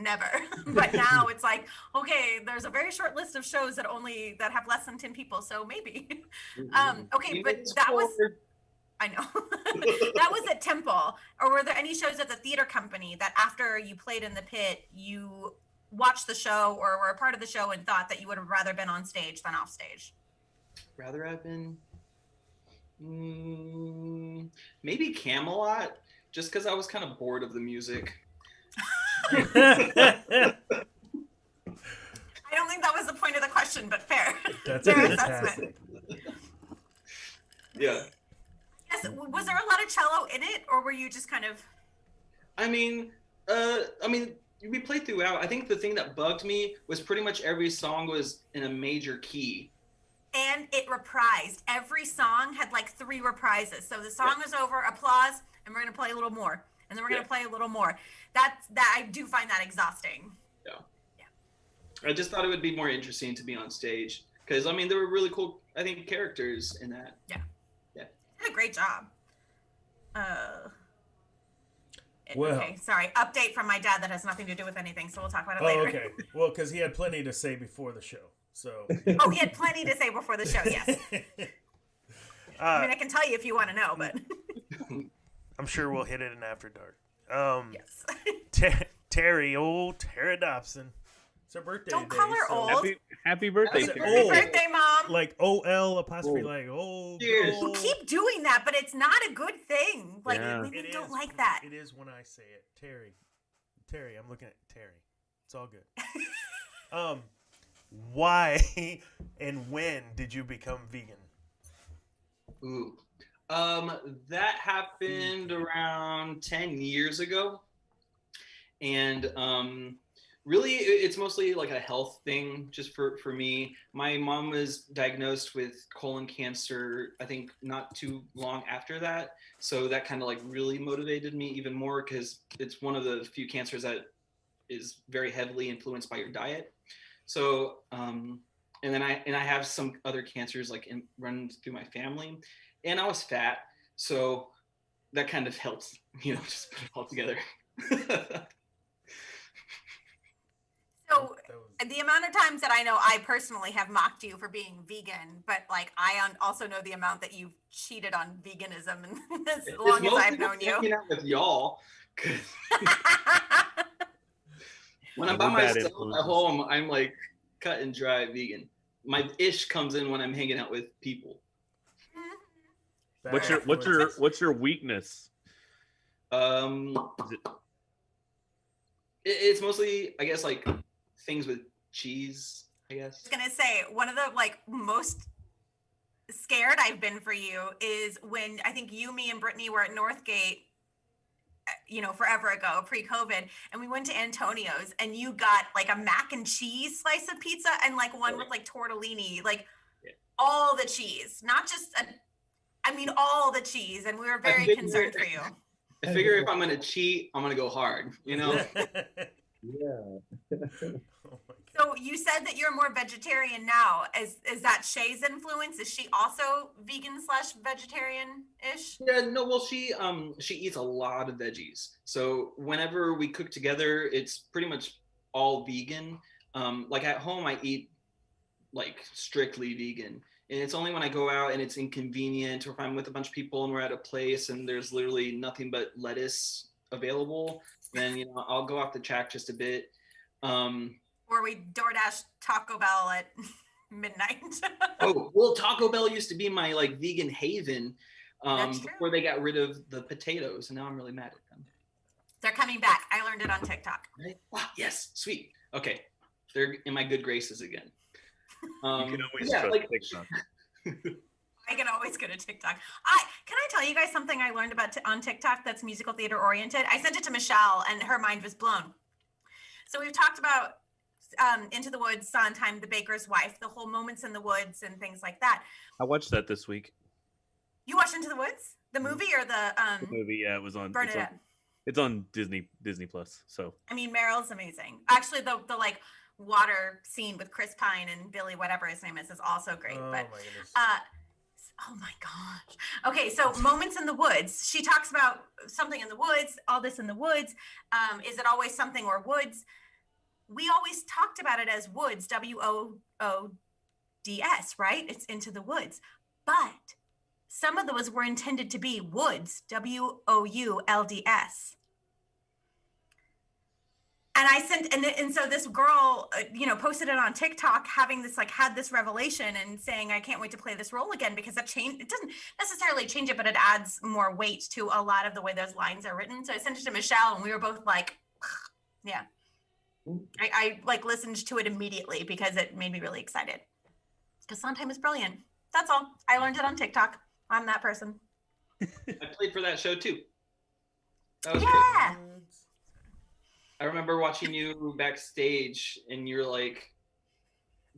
never. But now it's like, okay, there's a very short list of shows that have less than 10 people, so maybe. Okay, but that was, I know, that was at Temple. Or were there any shows at the theater company that after you played in the pit, you watched the show or were a part of the show and thought that you would have rather been on stage than off stage? Rather have been, maybe CAMELOT. Just because I was kind of bored of the music. I don't think that was the point of the question, but fair. That's fair fantastic. Yeah. Yes, was there a lot of cello in it, or were you just kind of? I mean, we played throughout. I think the thing that bugged me was pretty much every song was in a major key. And it reprised. Every song had like 3 reprises. So the song was over, applause, and we're gonna play a little more, and then we're gonna play a little more. That I do find that exhausting. Yeah. I just thought it would be more interesting to be on stage because there were really cool, I think, characters in that. Yeah. Did a great job. Well. Okay, sorry. Update from my dad that has nothing to do with anything, so we'll talk about it later. Oh, okay. Well, because he had plenty to say before the show, so. Oh, he had plenty to say before the show. Yes. I can tell you if you want to know, but. I'm sure we'll hit it in After Dark. Yes. Terry Dobson. It's her birthday. Don't call her old. Happy birthday, Happy Terry. Birthday, Mom. Like OL apostrophe like old. Cheers. You keep doing that, but it's not a good thing. Like women don't like that. It is when I say it. Terry, I'm looking at Terry. It's all good. Why and when did you become vegan? Ooh. That happened around 10 years ago. And really, it's mostly like a health thing just for me. My mom was diagnosed with colon cancer, I think not too long after that. So that kind of like really motivated me even more because it's one of the few cancers that is very heavily influenced by your diet. So, and then I have some other cancers like run through my family. And I was fat, so that kind of helps, just put it all together. So the amount of times that I know I personally have mocked you for being vegan, but like I also know the amount that you've cheated on veganism and as long as I've known you. Hanging out with y'all. When I'm by We're bad myself influences. at home, I'm like cut and dry vegan. My ish comes in when I'm hanging out with people. What's your weakness? It's mostly, I guess, like things with cheese, I guess. I was gonna say one of the like most scared I've been for you is when I think you, me, and Brittany were at Northgate, forever ago, pre-COVID, and we went to Antonio's and you got like a mac and cheese slice of pizza and like one with like tortellini, like all the cheese, not just all the cheese, and we were very concerned for you. I figure if I'm gonna cheat, I'm gonna go hard, Yeah. Oh my God. So you said that you're more vegetarian now. Is that Shay's influence? Is she also vegan/vegetarian-ish? Yeah, no, well, she eats a lot of veggies. So whenever we cook together, it's pretty much all vegan. Like at home, I eat like strictly vegan. And it's only when I go out and it's inconvenient, or if I'm with a bunch of people and we're at a place and there's literally nothing but lettuce available, then I'll go off the track just a bit. Or we DoorDash Taco Bell at midnight. Oh, well, Taco Bell used to be my like vegan haven That's true. before they got rid of the potatoes, and now I'm really mad at them. They're coming back. I learned it on TikTok. Right? Ah, yes, sweet. Okay, they're in my good graces again. You can always yeah, trust like, TikTok. I can always go to TikTok. Can I tell you guys something I learned about on TikTok that's musical theater oriented? I sent it to Michelle and her mind was blown. So we've talked about Into the Woods, Sondheim, The Baker's Wife, the whole moments in the woods and things like that. I watched that this week. You watched Into the Woods? The movie or the Movie, yeah, it was on. Bernadette? It's on Disney Plus. So I mean, Meryl's amazing. Actually, the like water scene with Chris Pine and Billy, whatever his name is also great. Oh But my goodness. oh my gosh. Okay, so moments in the woods. She talks about something in the woods, all this in the woods. Is it always something or woods? We always talked about it as woods, WOODS, right? It's into the woods. But some of those were intended to be woods, WOULDS. And I sent, and so this girl, posted it on TikTok, having this, had this revelation and saying, I can't wait to play this role again, because it doesn't necessarily change it, but it adds more weight to a lot of the way those lines are written. So I sent it to Michelle and we were both like, yeah. I listened to it immediately because it made me really excited. Because Sondheim is brilliant. That's all. I learned it on TikTok. I'm that person. I played for that show too. That was Yeah. great. I remember watching you backstage and you're like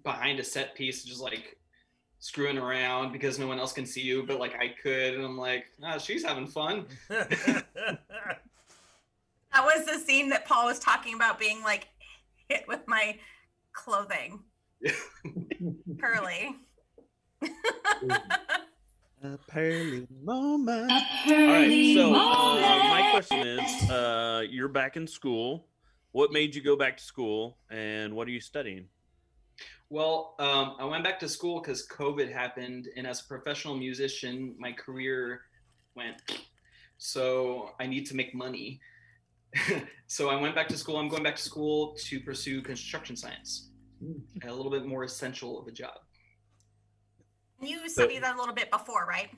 behind a set piece, just like screwing around because no one else can see you, but like I could. And I'm like, she's having fun. That was the scene that Paul was talking about, being like hit with my clothing. Curly. A pearly moment. All right, so my question is, you're back in school. What made you go back to school, and what are you studying? Well, I went back to school because COVID happened, and as a professional musician, my career went. So I need to make money. So I went back to school. I'm going back to school to pursue construction science, a little bit more essential of a job. You studied that a little bit before, right?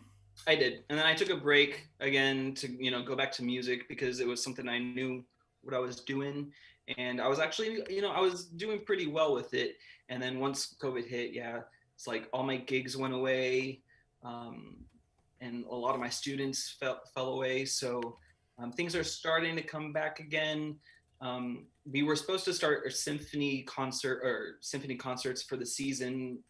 I did. And then I took a break again to, go back to music because it was something I knew what I was doing. And I was actually, I was doing pretty well with it. And then once COVID hit, it's like all my gigs went away. And a lot of my students fell away. So things are starting to come back again. We were supposed to start a symphony concerts for the season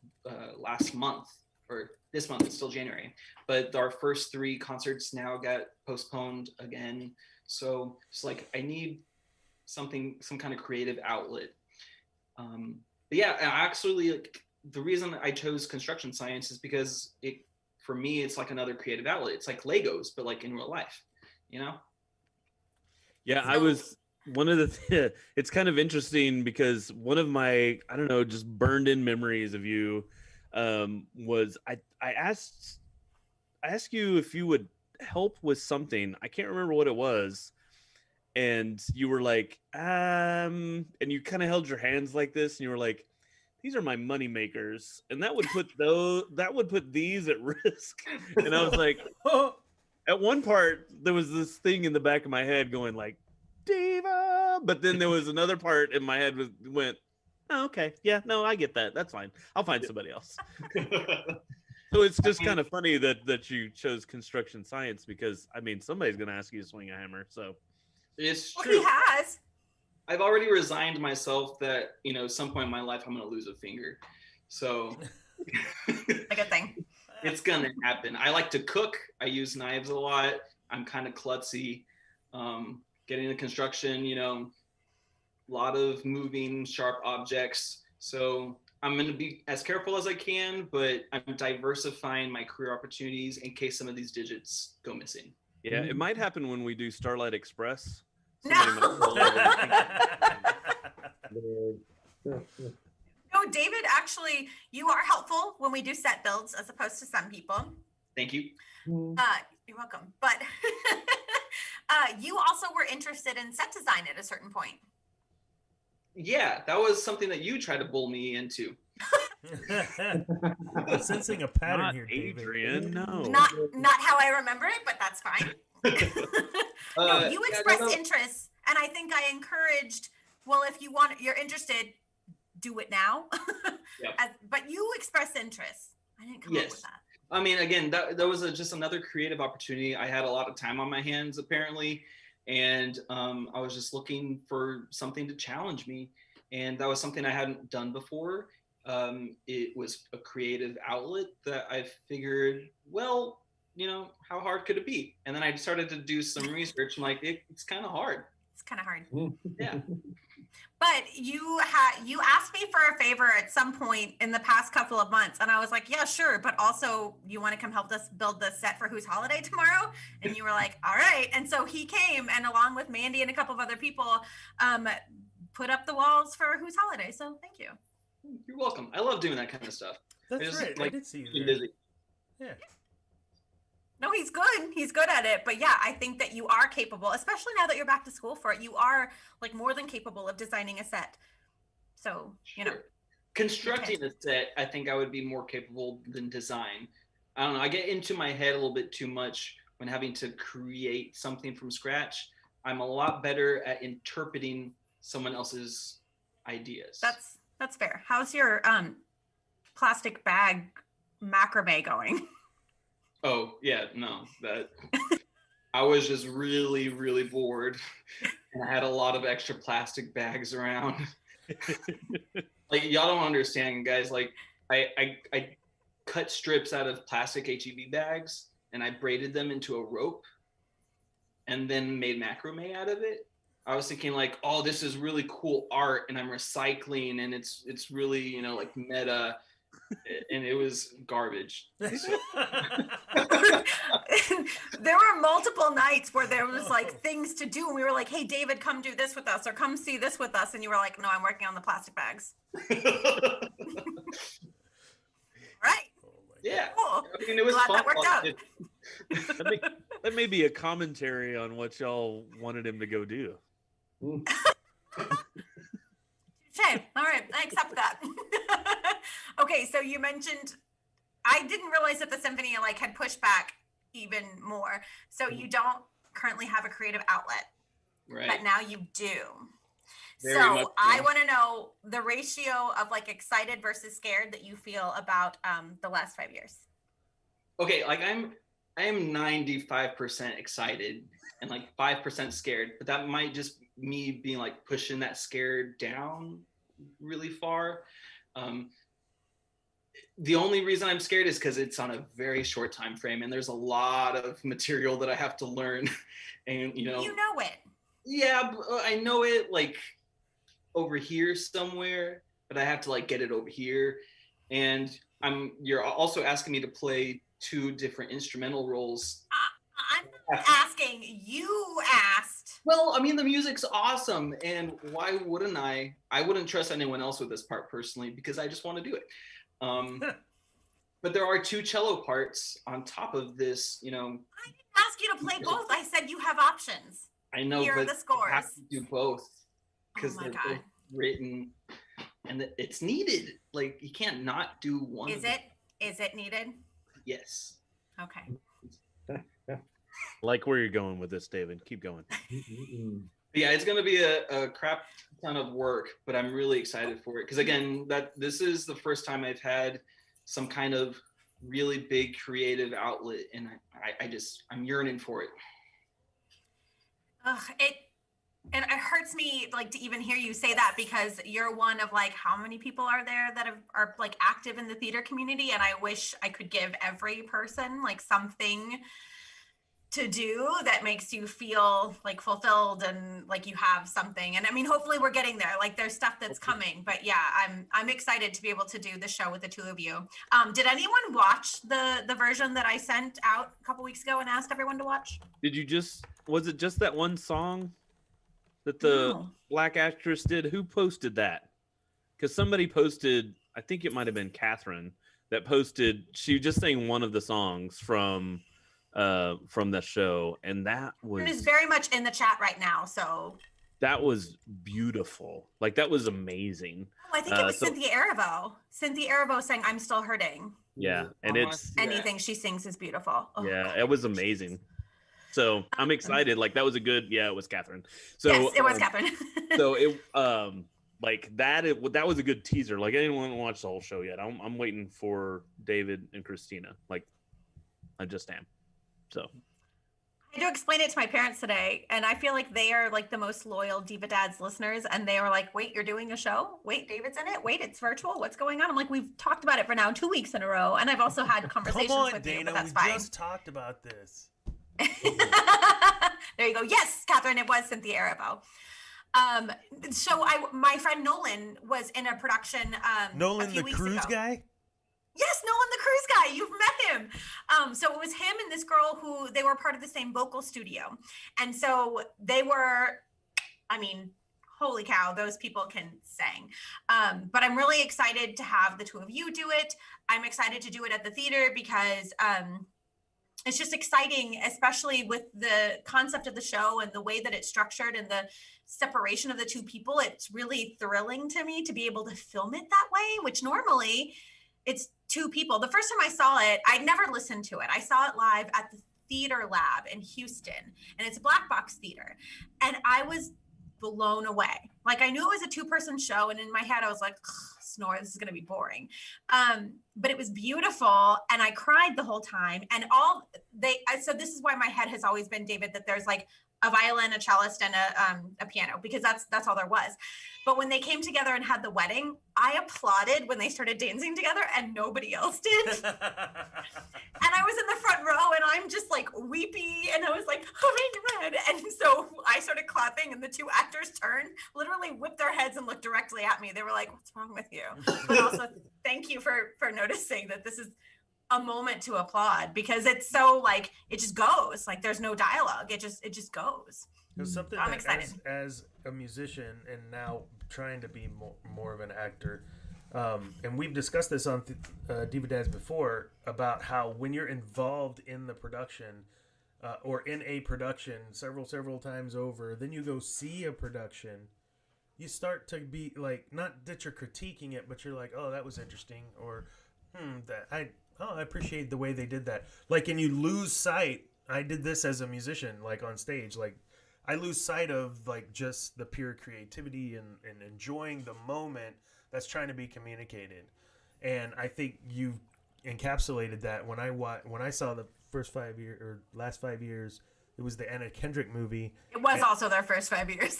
last month. Or this month, it's still January, but our first 3 concerts now got postponed again. So it's like, I need some kind of creative outlet. But yeah, actually, the reason I chose construction science is because for me, it's like another creative outlet. It's like Legos, but like in real life, Yeah, I was one of the, it's kind of interesting because one of my, I don't know, just burned in memories of you was I asked you if you would help with something. I can't remember what it was, and you were like, and you kind of held your hands like this, and you were like, these are my money makers, and that would put these at risk. And I was like, at one part there was this thing in the back of my head going like, diva, but then there was another part in my head went, oh, okay. Yeah, no, I get that. That's fine. I'll find somebody else. So it's just kind of funny that you chose construction science because, I mean, somebody's going to ask you to swing a hammer. So it's Well, true. he has. I've already resigned myself that, some point in my life, I'm going to lose a finger. So A good thing. it's going to happen. I like to cook. I use knives a lot. I'm kind of klutzy. Getting into construction, a lot of moving sharp objects. So I'm going to be as careful as I can, but I'm diversifying my career opportunities in case some of these digits go missing. yeah, it might happen when we do Starlight Express. No. No, David, actually, you are helpful when we do set builds as opposed to some people. Thank you. You're welcome. But you also were interested in set design at a certain point. Yeah, that was something that you tried to bull me into. I'm sensing a pattern Not here, David. Adrian, no. Not how I remember it, but that's fine. No, you yeah, expressed no. interest, and I think I encouraged. Well, if you're interested, do it now. Yep. But you expressed interest. I didn't come up with Yes. that. I mean, again, that was just another creative opportunity. I had a lot of time on my hands, apparently, and I was just looking for something to challenge me, and that was something I hadn't done before. It was a creative outlet that I figured, well, you know, how hard could it be? And then I started to do some research, and like, it's kind of hard. It's kind of hard. Yeah. But you asked me for a favor at some point in the past couple of months, and I was like, yeah, sure. But also, you want to come help us build the set for Who's Holiday tomorrow? And you were like, all right. And so he came, and along with Mandy and a couple of other people, put up the walls for Who's Holiday. So thank you. You're welcome. I love doing that kind of stuff. That's right. I did see you Being there. busy. Yeah. No, he's good. He's good at it. But yeah, I think that you are capable, especially now that you're back to school for it. You are like more than capable of designing a set. So, you know. Sure. Constructing a set, I think I would be more capable than design. I don't know. I get into my head a little bit too much when having to create something from scratch. I'm a lot better at interpreting someone else's ideas. That's fair. How's your plastic bag macrame going? Oh, yeah, no. That I was just really, really bored. And I had a lot of extra plastic bags around. Like, y'all don't understand, guys. Like, I cut strips out of plastic HEB bags and I braided them into a rope and then made macrame out of it. I was thinking like, oh, this is really cool art and I'm recycling and it's really, you know, like meta, and it was garbage. So. There were multiple nights where there was like things to do and we were like, hey, David, come do this with us or come see this with us. And you were like, no, I'm working on the plastic bags. Right. Yeah. Cool. I mean, it was Glad fun. that worked out. That may be a commentary on what y'all wanted him to go do. Okay, all right, I accept that. Okay, so you mentioned, I didn't realize that the symphony like had pushed back even more. So you don't currently have a creative outlet, Right. but now you do. Very So much so. I want to know the ratio of like excited versus scared that you feel about the last 5 years. Okay, like I am 95% excited and like 5% scared, but that might just me being like pushing that scared down really far. The only reason I'm scared is because it's on a very short time frame and there's a lot of material that I have to learn. And you know it. Yeah, I know it like over here somewhere, but I have to like get it over here. And you're also asking me to play 2 different instrumental roles. I'm not asking, you asked. Well, I mean, the music's awesome, and why wouldn't I? I wouldn't trust anyone else with this part personally because I just want to do it. But there are 2 cello parts on top of this, you know. I didn't ask you to play both. I said you have options. I know, Here are but the scores. you have to do both because Oh my they're God. both written, and it's needed. Like you can't not do one. Is it needed? Yes. Okay. Like where you're going with this, David. Keep going. Yeah, it's gonna be a crap ton of work, but I'm really excited for it because again, this is the first time I've had some kind of really big creative outlet, and I'm yearning for it. And it hurts me like to even hear you say that because you're one of like how many people are there that are like active in the theater community, and I wish I could give every person like something to do that makes you feel like fulfilled and like you have something. And I mean, hopefully we're getting there. Like there's stuff that's coming, but yeah, I'm excited to be able to do the show with the 2 of you. Did anyone watch the version that I sent out a couple weeks ago and asked everyone to watch? Was it just that one song that the No. black actress did? Who posted that? Because somebody posted, I think it might have been Catherine, that posted, she just sang one of the songs from the show, and that was... It is very much in the chat right now, so that was beautiful. Like that was amazing. Oh, I think it was Cynthia Erivo. Cynthia Erivo saying, "I'm still hurting." Yeah, and it's anything she sings is beautiful. Oh, yeah, God. it was amazing. So I'm excited. Like that was a good. Yeah, it was Catherine. So yes, it was Catherine. so it like that. That was a good teaser. Like I didn't want to watch the whole show yet. I'm waiting for David and Christina. Like I just am. So. I had to explain it to my parents today, and I feel like they are like the most loyal Diva Dads listeners, and they were like, "Wait, you're doing a show? Wait, David's in it? Wait, it's virtual? What's going on?" I'm like, "We've talked about it for now 2 weeks in a row, and I've also had conversations Come on, with Dana, you, but that's we fine." just talked about this. There you go. Yes, Catherine, it was Cynthia Erivo. So my friend Nolan was in a production. Nolan, a few the weeks cruise ago. guy? Yes, Nolan the cruise guy. You've met him. So it was him and this girl who they were part of the same vocal studio. And so they were, I mean, holy cow, those people can sing. But I'm really excited to have the two of you do it. I'm excited to do it at the theater because it's just exciting, especially with the concept of the show and the way that it's structured and the separation of the two people. It's really thrilling to me to be able to film it that way, which normally it's two people. The first time I saw it, I'd never listened to it. I saw it live at the Theater Lab in Houston, and it's a black box theater. And I was blown away. Like I knew it was a 2-person show, and in my head I was like, snore, this is going to be boring. But it was beautiful, and I cried the whole time. And so this is why my head has always been, David, that there's like a violin, a cellist, and a piano, because that's all there was. But when they came together and had the wedding, I applauded when they started dancing together, and nobody else did. And I was in the front row, and I'm just like weepy, and I was like, oh my God. And so I started clapping, and the two actors turned, literally whipped their heads and looked directly at me. They were like, what's wrong with you? But also, thank you for noticing that this is a moment to applaud, because it's so like, it just goes, like there's no dialogue. It just goes. It was something I'm that excited. As a musician and now trying to be more of an actor, and we've discussed this on Diva Dads before, about how when you're involved in the production or in a production several times over, then you go see a production, you start to be like, not that you're critiquing it, but you're like, oh, that was interesting, or I appreciate the way they did that. Like, and you lose sight. I did this as a musician, like on stage, like I lose sight of like just the pure creativity and enjoying the moment that's trying to be communicated. And I think you encapsulated that when I saw the last 5 years. It was the Anna Kendrick movie. It was also their first 5 years.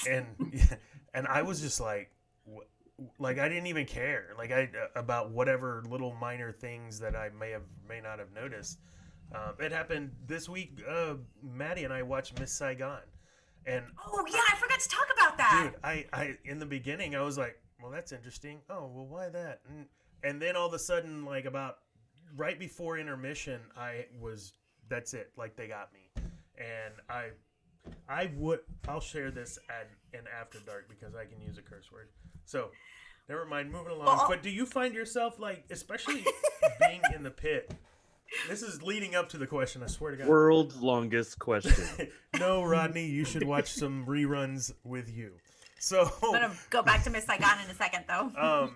And I was just like I didn't even care about whatever little minor things that I may not have noticed. It happened this week. Maddie and I watched Miss Saigon. And oh yeah, I forgot to talk about that. Dude, I in the beginning I was like, well, that's interesting. Oh, well, why that? And then all of a sudden, like about right before intermission, that's it. Like they got me. And I'll share this in After Dark because I can use a curse word. So never mind, moving along. But do you find yourself like, especially being in the pit? This is leading up to the question, I swear to God. World's longest question. No, Rodney, you should watch some reruns with you. So I'm going to go back to Miss Saigon in a second, though.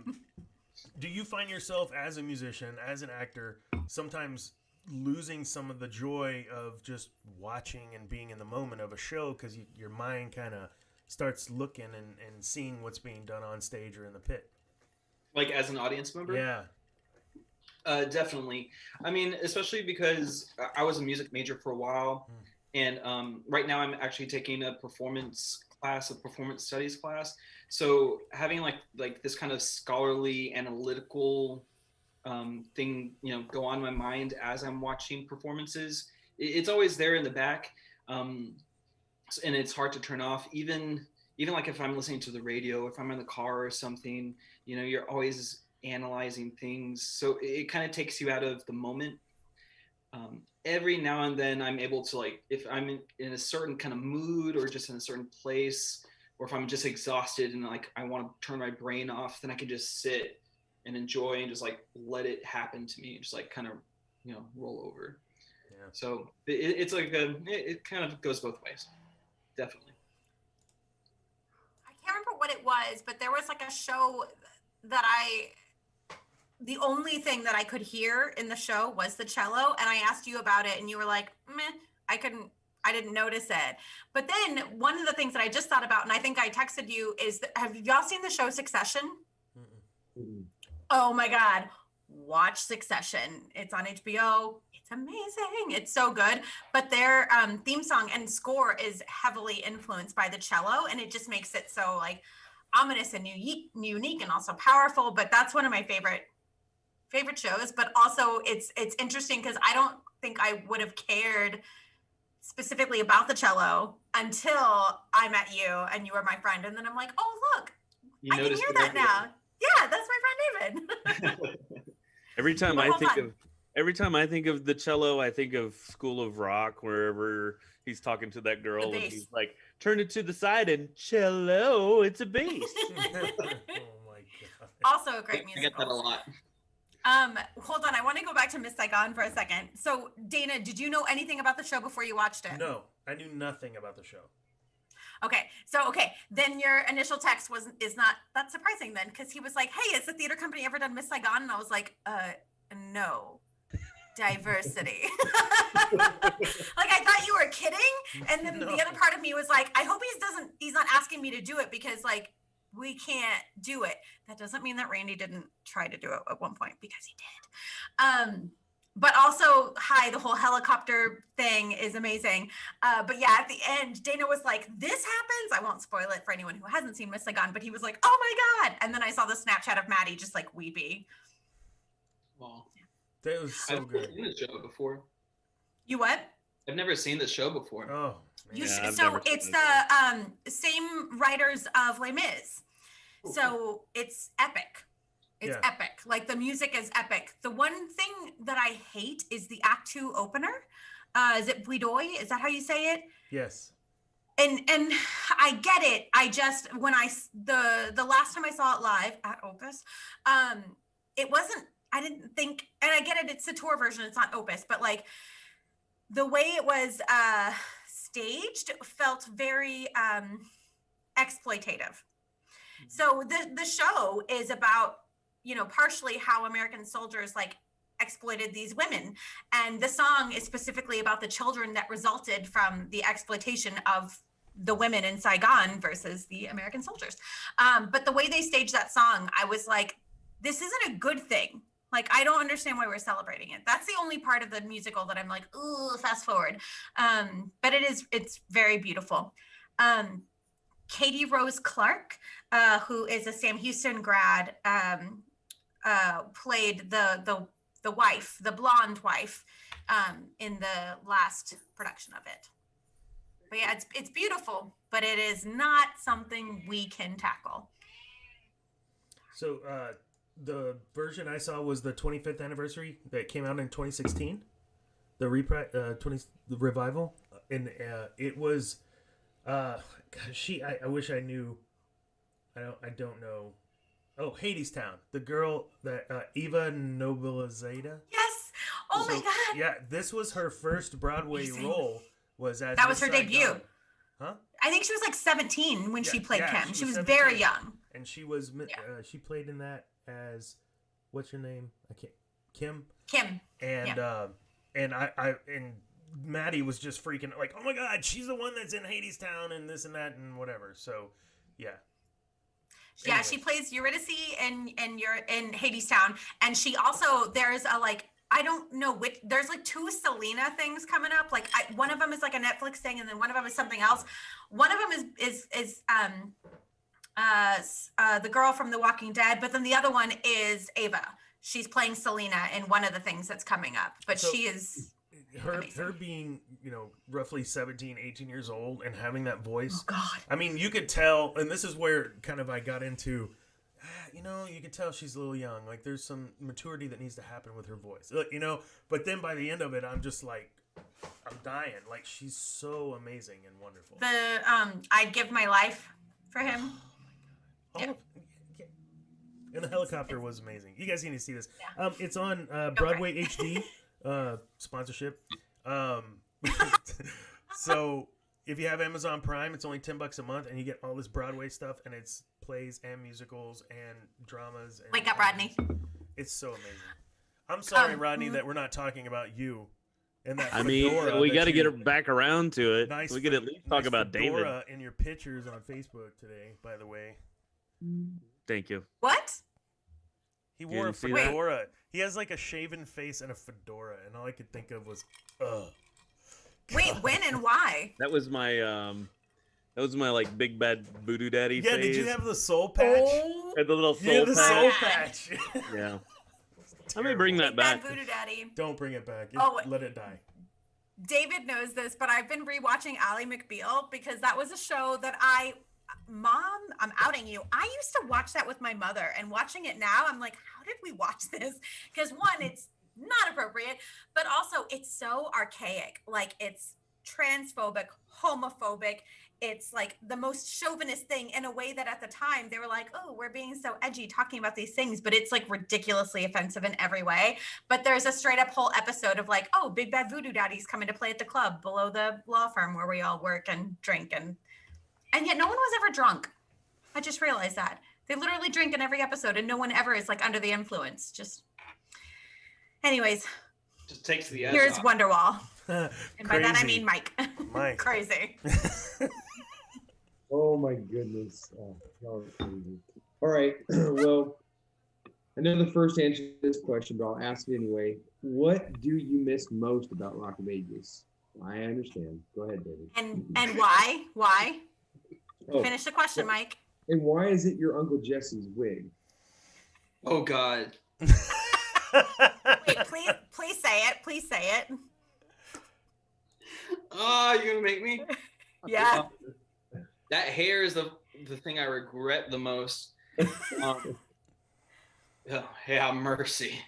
Do you find yourself as a musician, as an actor, sometimes losing some of the joy of just watching and being in the moment of a show because your mind kind of starts looking and seeing what's being done on stage or in the pit? Like as an audience member? Yeah. Definitely. I mean, especially because I was a music major for a while, and right now I'm actually taking a performance studies class. So having like this kind of scholarly, analytical thing, go on in my mind as I'm watching performances, it's always there in the back, and it's hard to turn off. Even like if I'm listening to the radio, if I'm in the car or something, you're always analyzing things, so it kind of takes you out of the moment. Every now and then I'm able to, like, if I'm in a certain kind of mood or just in a certain place, or if I'm just exhausted and like I want to turn my brain off, then I can just sit and enjoy and just like let it happen to me, just like kind of roll over. Yeah. So it's like it kind of goes both ways, definitely. it was, but there was like a show that the only thing that I could hear in the show was the cello, and I asked you about it and you were like, meh, I didn't notice it. But then one of the things that I just thought about, and I think I texted you, is have y'all seen the show Succession? Mm-mm. Oh my God, watch Succession. It's on HBO. It's amazing. It's so good. But their theme song and score is heavily influenced by the cello, and it just makes it so like ominous and unique and also powerful. But that's one of my favorite shows. But also it's interesting because I don't think I would have cared specifically about the cello until I met you and you were my friend. And then I'm like, oh, look, I can hear that now. Yeah, that's my friend David. Every time I think of the cello, I think of School of Rock, wherever he's talking to that girl and he's like, turn it to the side and cello, it's a bass. Oh my God. Also a great musical. I get that a lot. Hold on, I want to go back to Miss Saigon for a second. So Dana, did you know anything about the show before you watched it? No, I knew nothing about the show. Okay, then your initial text is not that surprising then, because he was like, hey, has the theater company ever done Miss Saigon? And I was like, no. Diversity. Like, I thought you were kidding. And then the other part of me was like, I hope he's not asking me to do it because like we can't do it. That doesn't mean that Randy didn't try to do it at one point, because he did. But also, the whole helicopter thing is amazing. But yeah, at the end, Dana was like, this happens. I won't spoil it for anyone who hasn't seen Miss Saigon, but he was like, oh my God. And then I saw the Snapchat of Maddie just like weepy. Wow. That was so I've good. never seen the show before. You what? I've never seen the show before. Oh, man. You Yeah, I've so never seen it's it. the same writers of Les Mis. So it's epic. It's epic. Like the music is epic. The one thing that I hate is the Act 2 opener. Is it Bouidoy? Is that how you say it? Yes. And I get it. I just the last time I saw it live at Opus, it wasn't. I didn't think, and I get it. It's a tour version. It's not Opus, but like the way it was staged felt very exploitative. So the show is about, partially how American soldiers like exploited these women. And the song is specifically about the children that resulted from the exploitation of the women in Saigon versus the American soldiers. But the way they staged that song, I was like, this isn't a good thing. Like, I don't understand why we're celebrating it. That's the only part of the musical that I'm like, ooh, fast forward. But it's very beautiful. Katie Rose Clark, who is a Sam Houston grad, played the wife, the blonde wife, in the last production of it. But yeah, it's beautiful, but it is not something we can tackle. So the version I saw was the 25th anniversary that came out in 2016, the revival, and it was. I wish I knew. I don't know. Oh, Hadestown. The girl that Eva Nobilizada. Yes. Oh my God. Yeah, this was her first Broadway role. That was her debut. Huh? I think she was like 17 when she played Kim. She was 17. very young. And she was she played in that as, what's your name? Kim. Kim. And and Maddie was just freaking like, oh my God, she's the one that's in Hadestown and this and that and whatever. So, yeah. Yeah, she plays Eurydice in Hadestown, and she also there's a like I don't know which there's like two Selena things coming up. Like one of them is like a Netflix thing, and then one of them is something else. One of them is the girl from The Walking Dead, but then the other one is Ava. She's playing Selena in one of the things that's coming up, but she is. Her being, roughly 17, 18 years old and having that voice. Oh, God. I mean, you could tell, and this is where kind of I got into, you could tell she's a little young. Like, there's some maturity that needs to happen with her voice, But then by the end of it, I'm just like, I'm dying. Like, she's so amazing and wonderful. I'd give my life for him. Oh my God. And the helicopter was amazing. You guys need to see this. Yeah. It's on Broadway HD. Sponsorship. So if you have Amazon Prime, it's only $10 a month and you get all this Broadway stuff and it's plays and musicals and dramas. And Wake up, Rodney. It's so amazing. I'm sorry, Rodney, that we're not talking about you. And that fedora we that got to get you- it back around to it. Nice we could at least talk about David. fedora in your pictures on Facebook today, by the way. Thank you. What? He wore a didn't see that? fedora. He has like a shaven face and a fedora, and all I could think of was, ugh. Wait, when and why? That was my like big bad voodoo daddy Yeah, phase. did you have the soul patch? Oh, Had the little soul Yeah, the patch. soul patch. patch. Yeah. I may bring that Bad back. Voodoo Daddy. Don't bring it back. Oh, Let it die. David knows this, but I've been rewatching Ally McBeal because that was a show that Mom, I'm outing you. I used to watch that with my mother, and watching it now, I'm like, how did we watch this? Because one, it's not appropriate, but also it's so archaic. Like, it's transphobic, homophobic. It's like the most chauvinist thing in a way that at the time they were like, oh, we're being so edgy talking about these things, but it's like ridiculously offensive in every way. But there's a straight up whole episode of like, oh, big bad voodoo daddy's coming to play at the club below the law firm where we all work and drink, and yet no one was ever drunk. I just realized that. They literally drink in every episode and no one ever is like under the influence. Just anyways, Just takes the edge here's off. Wonderwall. And by that I Crazy. mean Mike. Mike. Crazy. Oh my goodness. Y'all are crazy. All right. Well, I know the first answer to this question, but I'll ask it anyway. What do you miss most about Rock of Ages? I understand. Go ahead, David. And why? Why? Oh, Finish the question, Mike. and why is it your Uncle Jesse's wig? Oh God. Wait, please say it. Please say it. Oh, you're gonna make me? Yeah. That hair is the thing I regret the most. Oh, yeah, mercy.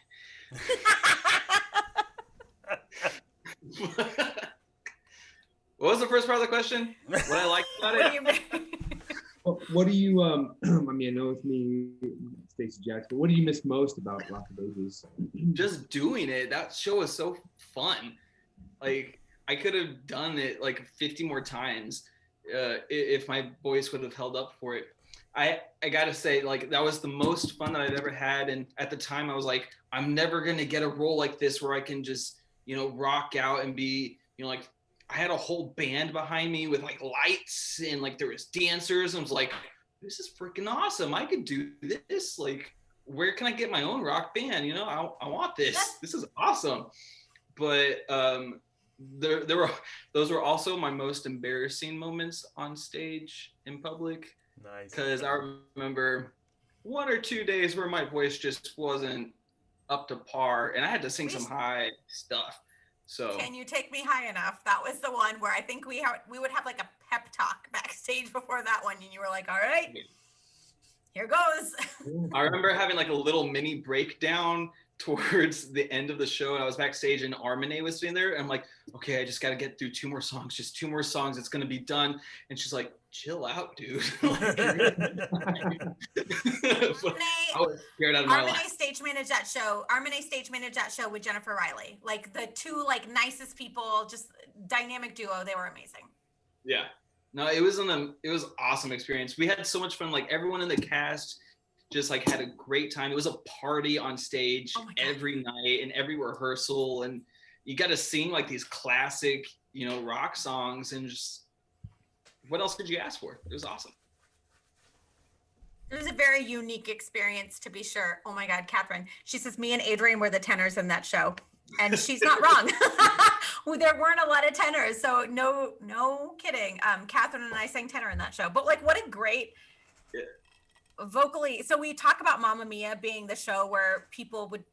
What was the first part of the question? What I liked about What do it? you mean? What do you, I mean, I know it's me, Stacey Jackson, but what do you miss most about Rock of Ages? Just doing it. That show was so fun. Like, I could have done it like 50 more times if my voice would have held up for it. I gotta say, like, that was the most fun that I'd ever had. And at the time I was like, I'm never gonna get a role like this where I can just, rock out and be, like, I had a whole band behind me with like lights and like there was dancers. And I was like, this is freaking awesome. I could do this. Like, where can I get my own rock band? I want this. This is awesome. But those were also my most embarrassing moments on stage in public. Nice. Because I remember 1 or 2 days where my voice just wasn't up to par and I had to sing some high stuff. So Can you take me high enough? That was the one where I think we would have like a pep talk backstage before that one, and you were like, all right, here goes. I remember having like a little mini breakdown towards the end of the show, and I was backstage and Armene was sitting there and I'm like, okay, I just got to get through 2 more songs, just 2 more songs, it's gonna be done. And she's like, chill out, dude. Like, I was scared out of my Armene life. stage managed that show. Armene stage managed that show with Jennifer Riley. Like the two like nicest people, just dynamic duo. They were amazing. Yeah, no, it was awesome experience. We had so much fun. Like, everyone in the cast just like had a great time. It was a party on stage every night and every rehearsal, and you got to sing like these classic, rock songs, and just what else could you ask for? It was awesome. It was a very unique experience, to be sure. Oh my God, Catherine. She says me and Adrian were the tenors in that show, and she's not wrong. Well, there weren't a lot of tenors, so no kidding. Catherine and I sang tenor in that show, but like, what a great vocally. So we talk about Mamma Mia being the show where people would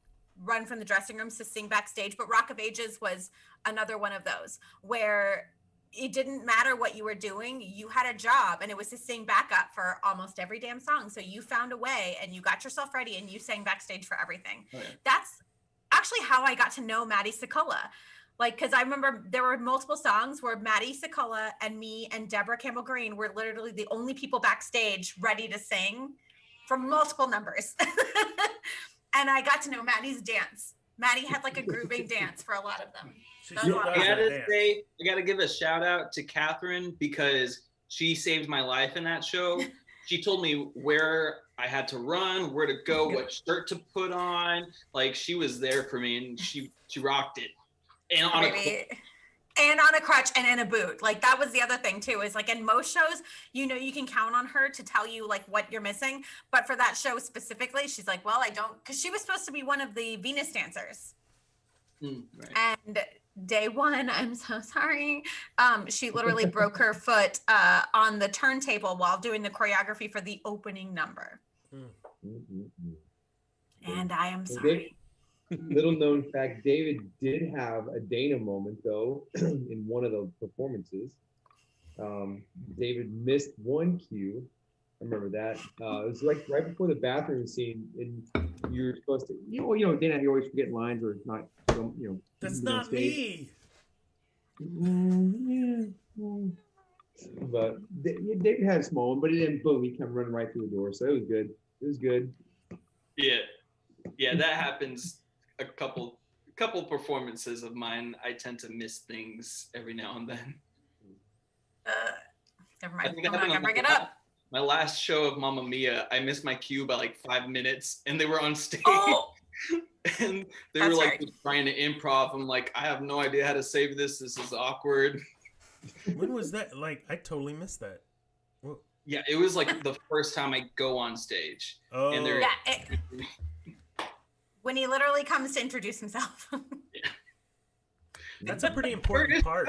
run from the dressing rooms to sing backstage, but Rock of Ages was another one of those where it didn't matter what you were doing, you had a job, and it was to sing backup for almost every damn song. So you found a way and you got yourself ready and you sang backstage for everything. Oh, yeah. That's actually how I got to know Maddie Sikola. Like, because I remember there were multiple songs where Maddie Sikola and me and Deborah Campbell Green were literally the only people backstage ready to sing for multiple numbers. And I got to know Maddie's dance. Maddie had like a grooving dance for a lot of them. I gotta give a shout out to Catherine because she saved my life in that show. She told me where I had to run, where to go, what shirt to put on. Like she was there for me, and she rocked it. And on a crutch and in a boot. Like that was the other thing too, is like in most shows, you know, you can count on her to tell you like what you're missing. But for that show specifically, she's like, well, I don't, because she was supposed to be one of the Venus dancers. Right. And day one, I'm so sorry. She literally broke her foot on the turntable while doing the choreography for the opening number. And I am sorry. Little known fact, David did have a Dana moment though in one of the performances. David missed one cue. I remember that. It was like right before the bathroom scene, and you're supposed to, you know, Dana, you always forget lines or not, you know. That's not me. But David had a small one, but then boom, he came running right through the door. So it was good. It was good. Yeah, that happens. A couple performances of mine, I tend to miss things every now and then. Never mind. I'm not gonna bring it up. My last show of Mamma Mia, I missed my cue by like 5 minutes, and they were on stage. Oh! And they were like trying to improv. I'm like, I have no idea how to save this. This is awkward. When was that? Like, I totally missed that. Whoa. Yeah, it was like the first time I go on stage. Oh. And they're when he comes to introduce himself. Yeah. That's a pretty important part.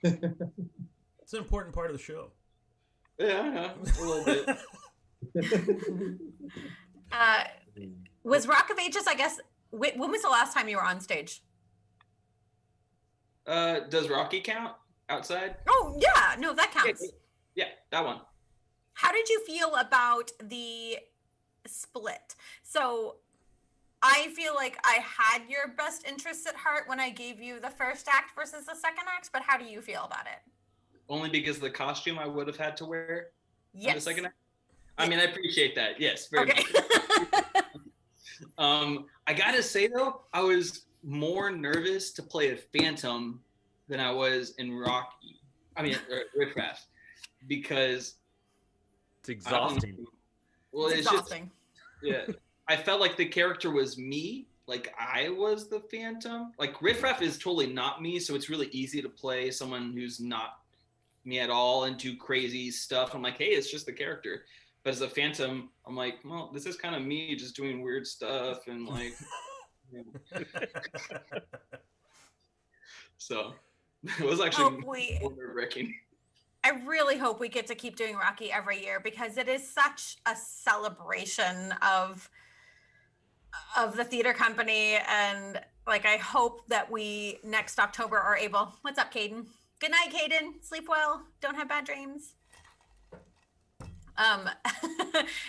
It's an important part of the show. Yeah, a little bit. Was Rock of Ages, I guess, when was the last time you were on stage? Does Rocky count outside? Oh, yeah. No, that counts. Yeah, that one. How did you feel about the split? So I feel like I had your best interests at heart when I gave you the first act versus the second act, but how do you feel about it? Only because of the costume I would have had to wear in the second act? Yes. I mean, I appreciate that. Yes, very much. I gotta say though, I was more nervous to play a Phantom than I was in Rocky. I mean, Riff Raff, because it's exhausting. Well, it's exhausting. Yeah, I felt like the character was me, like I was the Phantom. Like Riff Raff is totally not me, so it's really easy to play someone who's not me at all and do crazy stuff. I'm like, hey, it's just the character. But as a Phantom, I'm like, well, this is kind of me just doing weird stuff and like. So it was actually nerve-wracking. I really hope we get to keep doing Rocky every year because it is such a celebration of the theater company, and like I hope that we next October are able. What's up, Caden? Good night, Caden. Sleep well. Don't have bad dreams.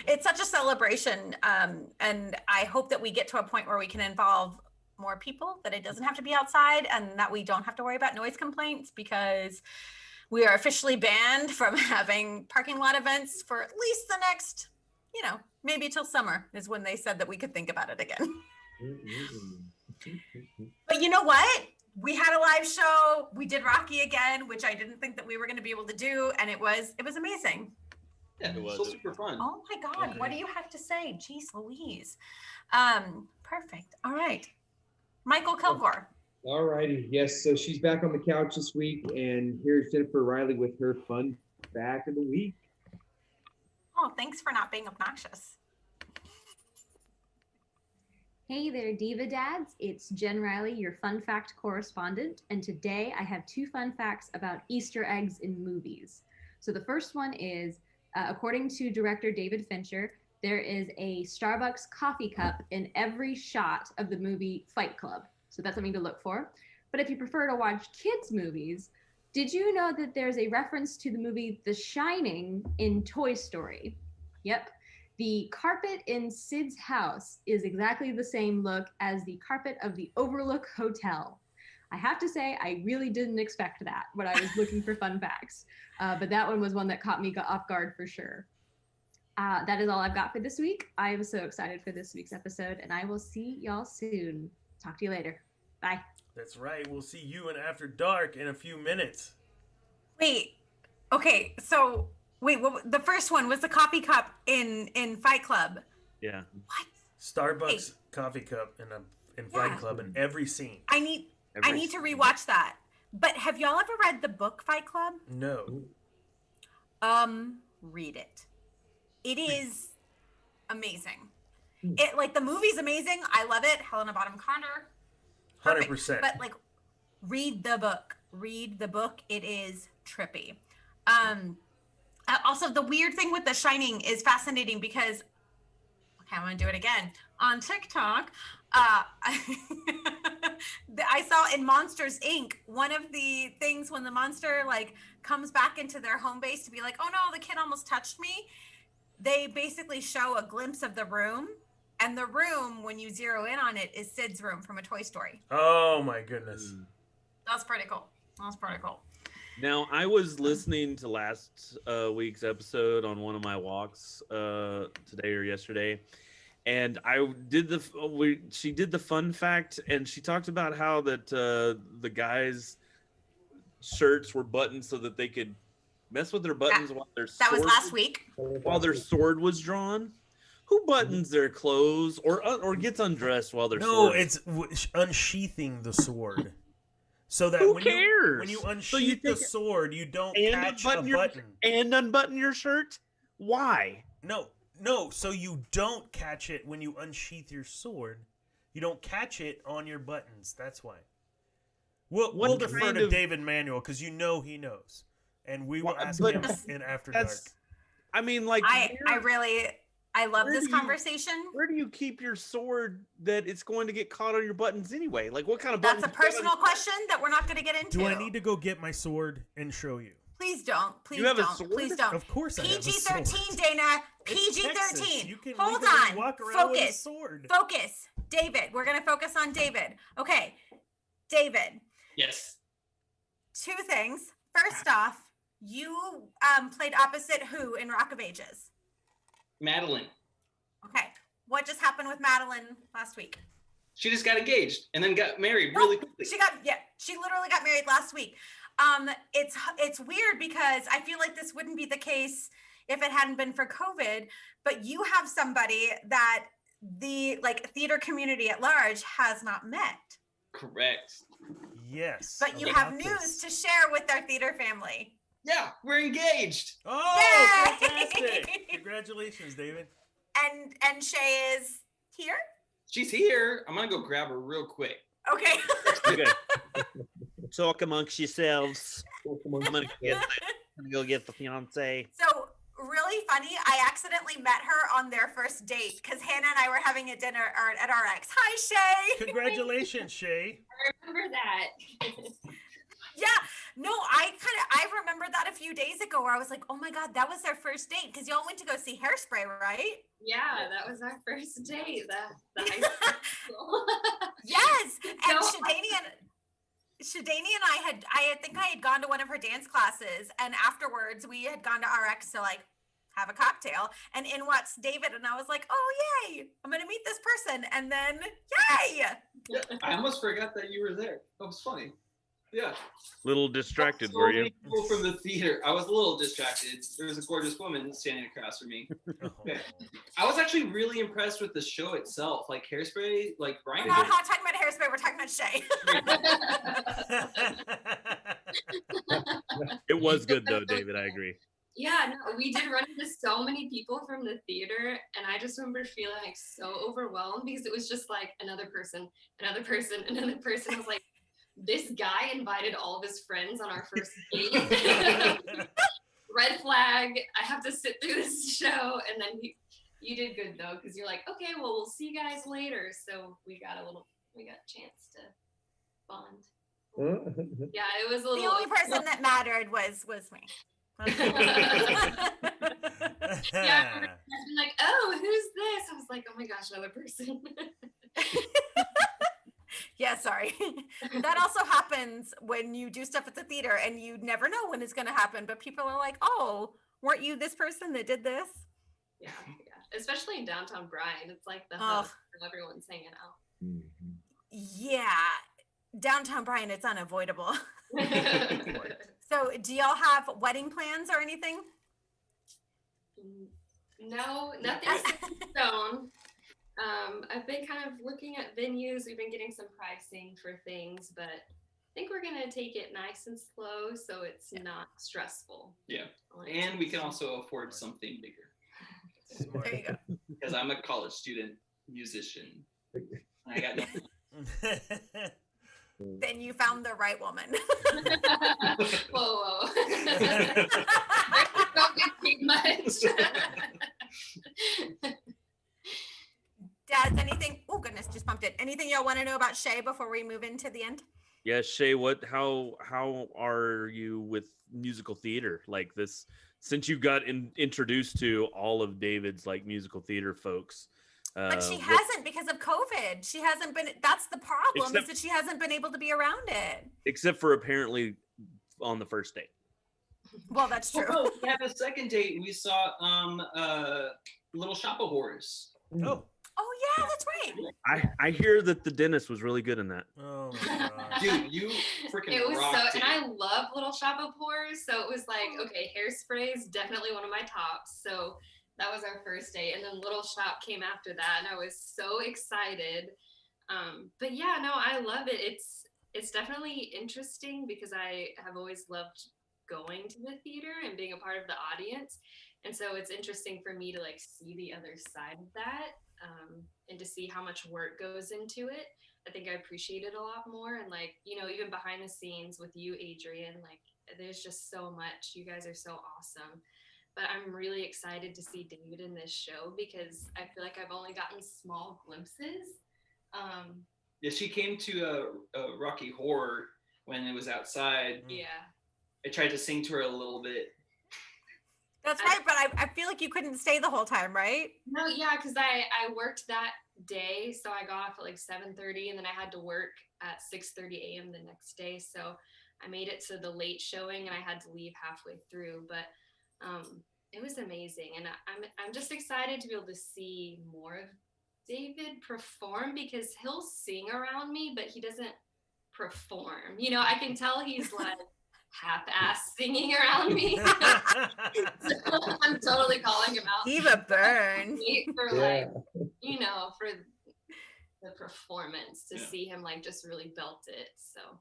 It's such a celebration, and I hope that we get to a point where we can involve more people, that it doesn't have to be outside, and that we don't have to worry about noise complaints, because we are officially banned from having parking lot events for at least the next, maybe till summer is when they said that we could think about it again. But you know what? We had a live show. We did Rocky again, which I didn't think that we were going to be able to do, and it was amazing. Yeah, it was so super fun. Oh my God, okay. What do you have to say? Jeez Louise. Perfect. All right. Michael Kilgore. All righty. Yes, so she's back on the couch this week, and here's Jennifer Riley with her fun fact of the week. Oh, thanks for not being obnoxious. Hey there, Diva Dads. It's Jen Riley, your fun fact correspondent, and today I have 2 fun facts about Easter eggs in movies. So the first one is, according to director David Fincher, there is a Starbucks coffee cup in every shot of the movie Fight Club. So that's something to look for. But if you prefer to watch kids' movies, did you know that there's a reference to the movie The Shining in Toy Story? Yep. The carpet in Sid's house is exactly the same look as the carpet of the Overlook Hotel. I have to say, I really didn't expect that when I was looking for fun facts. But that one was one that caught me off guard for sure. That is all I've got for this week. I am so excited for this week's episode, and I will see y'all soon. Talk to you later. Bye. That's right. We'll see you in After Dark in a few minutes. Wait. Okay, so Wait, the first one was the coffee cup in Fight Club. Yeah. What? Starbucks coffee cup in Fight Club in every scene. I need to rewatch that. But have y'all ever read the book Fight Club? No. Read it. It is amazing. It like the movie's amazing. I love it. Helena Bonham Carter. 100%. But like, read the book. Read the book. It is trippy. Also, the weird thing with The Shining is fascinating because, okay, I'm gonna do it again on TikTok. I saw in Monsters Inc. one of the things when the monster like comes back into their home base to be like, oh no, the kid almost touched me. They basically show a glimpse of the room, and the room, when you zero in on it, is Sid's room from a Toy Story. Oh my goodness. That's pretty cool. That's pretty cool. Now, I was listening to last week's episode on one of my walks today or yesterday, and she did the fun fact, and she talked about how that the guys' shirts were buttoned so that they could mess with their buttons while their sword. That was last week. While their sword was drawn. Who buttons their clothes or gets undressed while they're sword? It's unsheathing the sword. So that Who when cares? you unsheath the sword, you don't catch a button. And unbutton your shirt? Why? No. So you don't catch it when you unsheath your sword. You don't catch it on your buttons. That's why. We'll defer to David Manuel because he knows, and we will ask him in After Dark. I mean, like I love this conversation. Where do you keep your sword that it's going to get caught on your buttons anyway? Like, what kind of buttons? That's a personal question that we're not going to get into. Do I need to go get my sword and show you? Please don't. Please you have don't. A sword? Please don't. Of course I have a sword. PG-13, Dana. PG-13. Hold on. Walk around with a sword. Focus. David. We're going to focus on David. Okay. David. Yes. Two things. First off, you played opposite who in Rock of Ages? Madeline. Okay. What just happened with Madeline last week? She just got engaged and then got married really quickly. She literally got married last week. It's weird because I feel like this wouldn't be the case if it hadn't been for COVID, but you have somebody that the theater community at large has not met. Correct. Yes. But you have news to share with our theater family. Yeah, we're engaged. Oh, yay! Fantastic. Congratulations, David. And Shay is here? She's here. I'm going to go grab her real quick. Okay. Okay. Talk amongst yourselves. I'm going to go get the fiance. So, really funny, I accidentally met her on their first date because Hannah and I were having a dinner at RX. Hi, Shay. Congratulations, Shay. I remember that. Yeah, no, I remember that a few days ago where I was like, oh my God, that was their first date because y'all went to go see Hairspray, right? Yeah, that was our first date. The high school. Yes, and Shadani and I think I had gone to one of her dance classes, and afterwards we had gone to RX to have a cocktail, and in walks David, and I was like, oh yay, I'm gonna meet this person, and then yay. Yeah, I almost forgot that you were there. That was funny. Yeah. Little distracted, so were you? many people from the theater. I was a little distracted. There was a gorgeous woman standing across from me. Okay. I was actually really impressed with the show itself. Like Hairspray, like Brian. We're not talking about Hairspray. We're talking about Shay. It was good though, David. I agree. Yeah, no, we did run into so many people from the theater, and I just remember feeling so overwhelmed because it was just another person, another person, another person. I was like, this guy invited all of his friends on our first date. Red flag. I have to sit through this show. And then you did good though, because you're like, okay, well, we'll see you guys later. So we got a chance to bond. Yeah, it was a little. The only person that mattered was me. Yeah, I remember like, oh, who's this? I was like, oh my gosh, another person. Yeah, sorry. That also happens when you do stuff at the theater and you never know when it's going to happen. But people are like, oh, weren't you this person that did this? Yeah. Especially in downtown Bryan. It's like the hub where everyone's hanging out. Mm-hmm. Yeah. Downtown Bryan, it's unavoidable. So do y'all have wedding plans or anything? No, nothing's set in stone. I've been kind of looking at venues. We've been getting some pricing for things, but I think we're gonna take it nice and slow so it's not stressful. Yeah, and we can also afford something bigger. There you go. Because I'm a college student musician. I got nothing. Then you found the right woman. Whoa. Don't get paid much. Dads, anything? Oh goodness, just bumped it. Anything y'all want to know about Shay before we move into the end? Yes, Shay, how are you with musical theater like this? Since you got introduced to all of David's like musical theater folks. But she hasn't because of COVID. She hasn't been. That's the problem, is that she hasn't been able to be around it. Except for apparently on the first date. Well, that's true. Oh, yeah, the second date we saw Little Shop of Horrors. Oh. Oh yeah, that's right. I hear that the dentist was really good in that. Oh my god. Dude, you freaking It was rocked so, it. and I love Little Shop of Horrors, so it was like, okay, Hairspray is definitely one of my tops. So that was our first date, and then Little Shop came after that, and I was so excited. But yeah, no, I love it. It's definitely interesting because I have always loved going to the theater and being a part of the audience, and so it's interesting for me to like see the other side of that. And to see how much work goes into it. I think I appreciate it a lot more. And like, you know, even behind the scenes with you, Adrian, like there's just so much. You guys are so awesome. But I'm really excited to see David in this show because I feel like I've only gotten small glimpses. Yeah, she came to a Rocky Horror when it was outside. Yeah. I tried to sing to her a little bit. That's right, but I feel like you couldn't stay the whole time, right? No, yeah, because I worked that day, so I got off at like 7:30, and then I had to work at 6:30 a.m. the next day. So I made it to the late showing, and I had to leave halfway through. But it was amazing, and I'm just excited to be able to see more of David perform because he'll sing around me, but he doesn't perform. You know, I can tell he's like half-ass singing around me. So I'm totally calling him out. Diva burn. For like, you know, for the performance to see him like just really belt it. So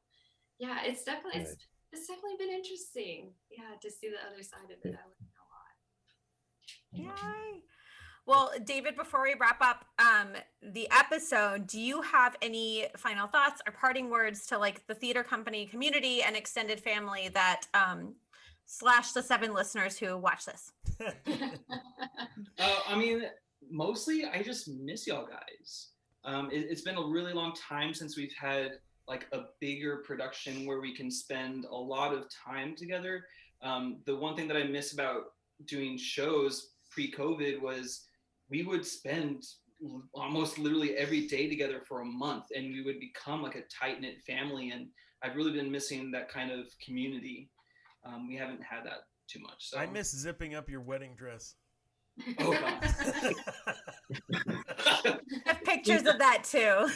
yeah, it's definitely been interesting. Yeah, to see the other side of it. I like it a lot. Yay. Well, David, before we wrap up the episode, do you have any final thoughts or parting words to like the theater company community and extended family that / the 7 listeners who watch this? I mean, mostly I just miss y'all guys. It's been a really long time since we've had like a bigger production where we can spend a lot of time together. The one thing that I miss about doing shows pre-COVID was we would spend almost literally every day together for a month, and we would become like a tight-knit family. And I've really been missing that kind of community. We haven't had that too much. So I miss zipping up your wedding dress. Oh God. I have pictures of that too.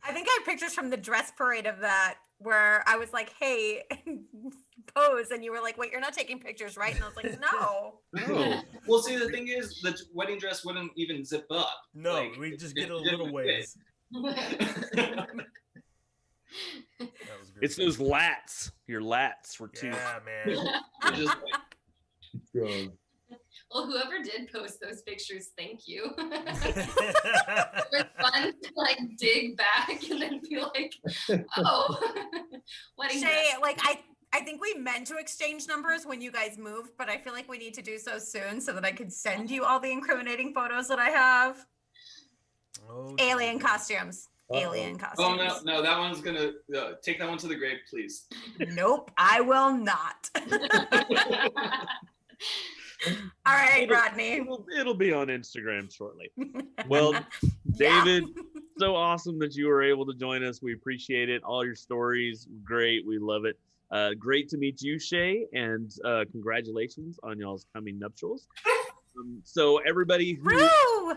I think I have pictures from the dress parade of that where I was like, hey, pose, and you were like, wait, you're not taking pictures, right? And I was like, no. No. Well, see, the thing is, the wedding dress wouldn't even zip up. No, Like, we just get a it little didn't ways. fit. That was great. It's those lats. Your lats were too. Yeah, man. You're just like, Well, whoever did post those pictures, thank you. It was fun to like dig back and then be like, oh, wedding dress. Shay, like I think we meant to exchange numbers when you guys moved, but I feel like we need to do so soon so that I could send you all the incriminating photos that I have. Oh, Alien dear. costumes. Alien oh costumes. no, that one's gonna take that one to the grave, please. Nope, I will not. All right, Rodney. It'll be on Instagram shortly. Well, David, so awesome that you were able to join us. We appreciate it. All your stories, great. We love it. Great to meet you, Shay, and congratulations on y'all's coming nuptials. So everybody who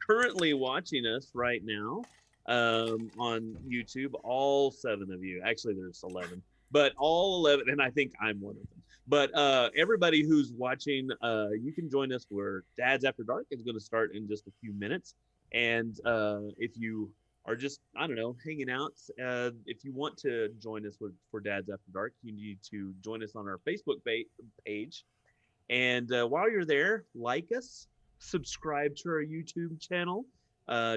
currently watching us right now on YouTube, all 7 of you, actually there's 11, But all 11, and I think I'm one of them. But everybody who's watching, you can join us where Dads After Dark is going to start in just a few minutes. And if you are just, I don't know, hanging out, if you want to join us for Dads After Dark, you need to join us on our Facebook page. And while you're there, like us, subscribe to our YouTube channel.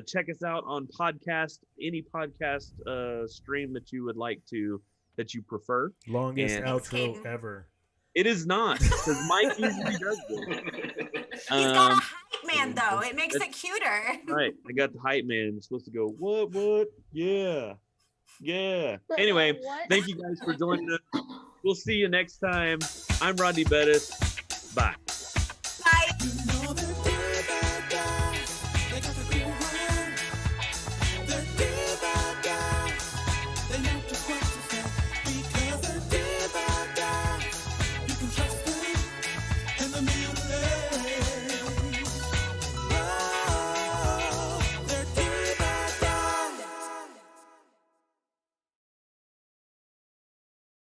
Check us out on podcast, any podcast stream that you would like to, that you prefer. Longest And outro ever. it is not, because Mike usually does it. He's got a hype man though. It makes it cuter. Right, I got the hype man. It's supposed to go, what? Yeah. Anyway, thank you guys for joining us. We'll see you next time. I'm Rodney Bettis. Bye.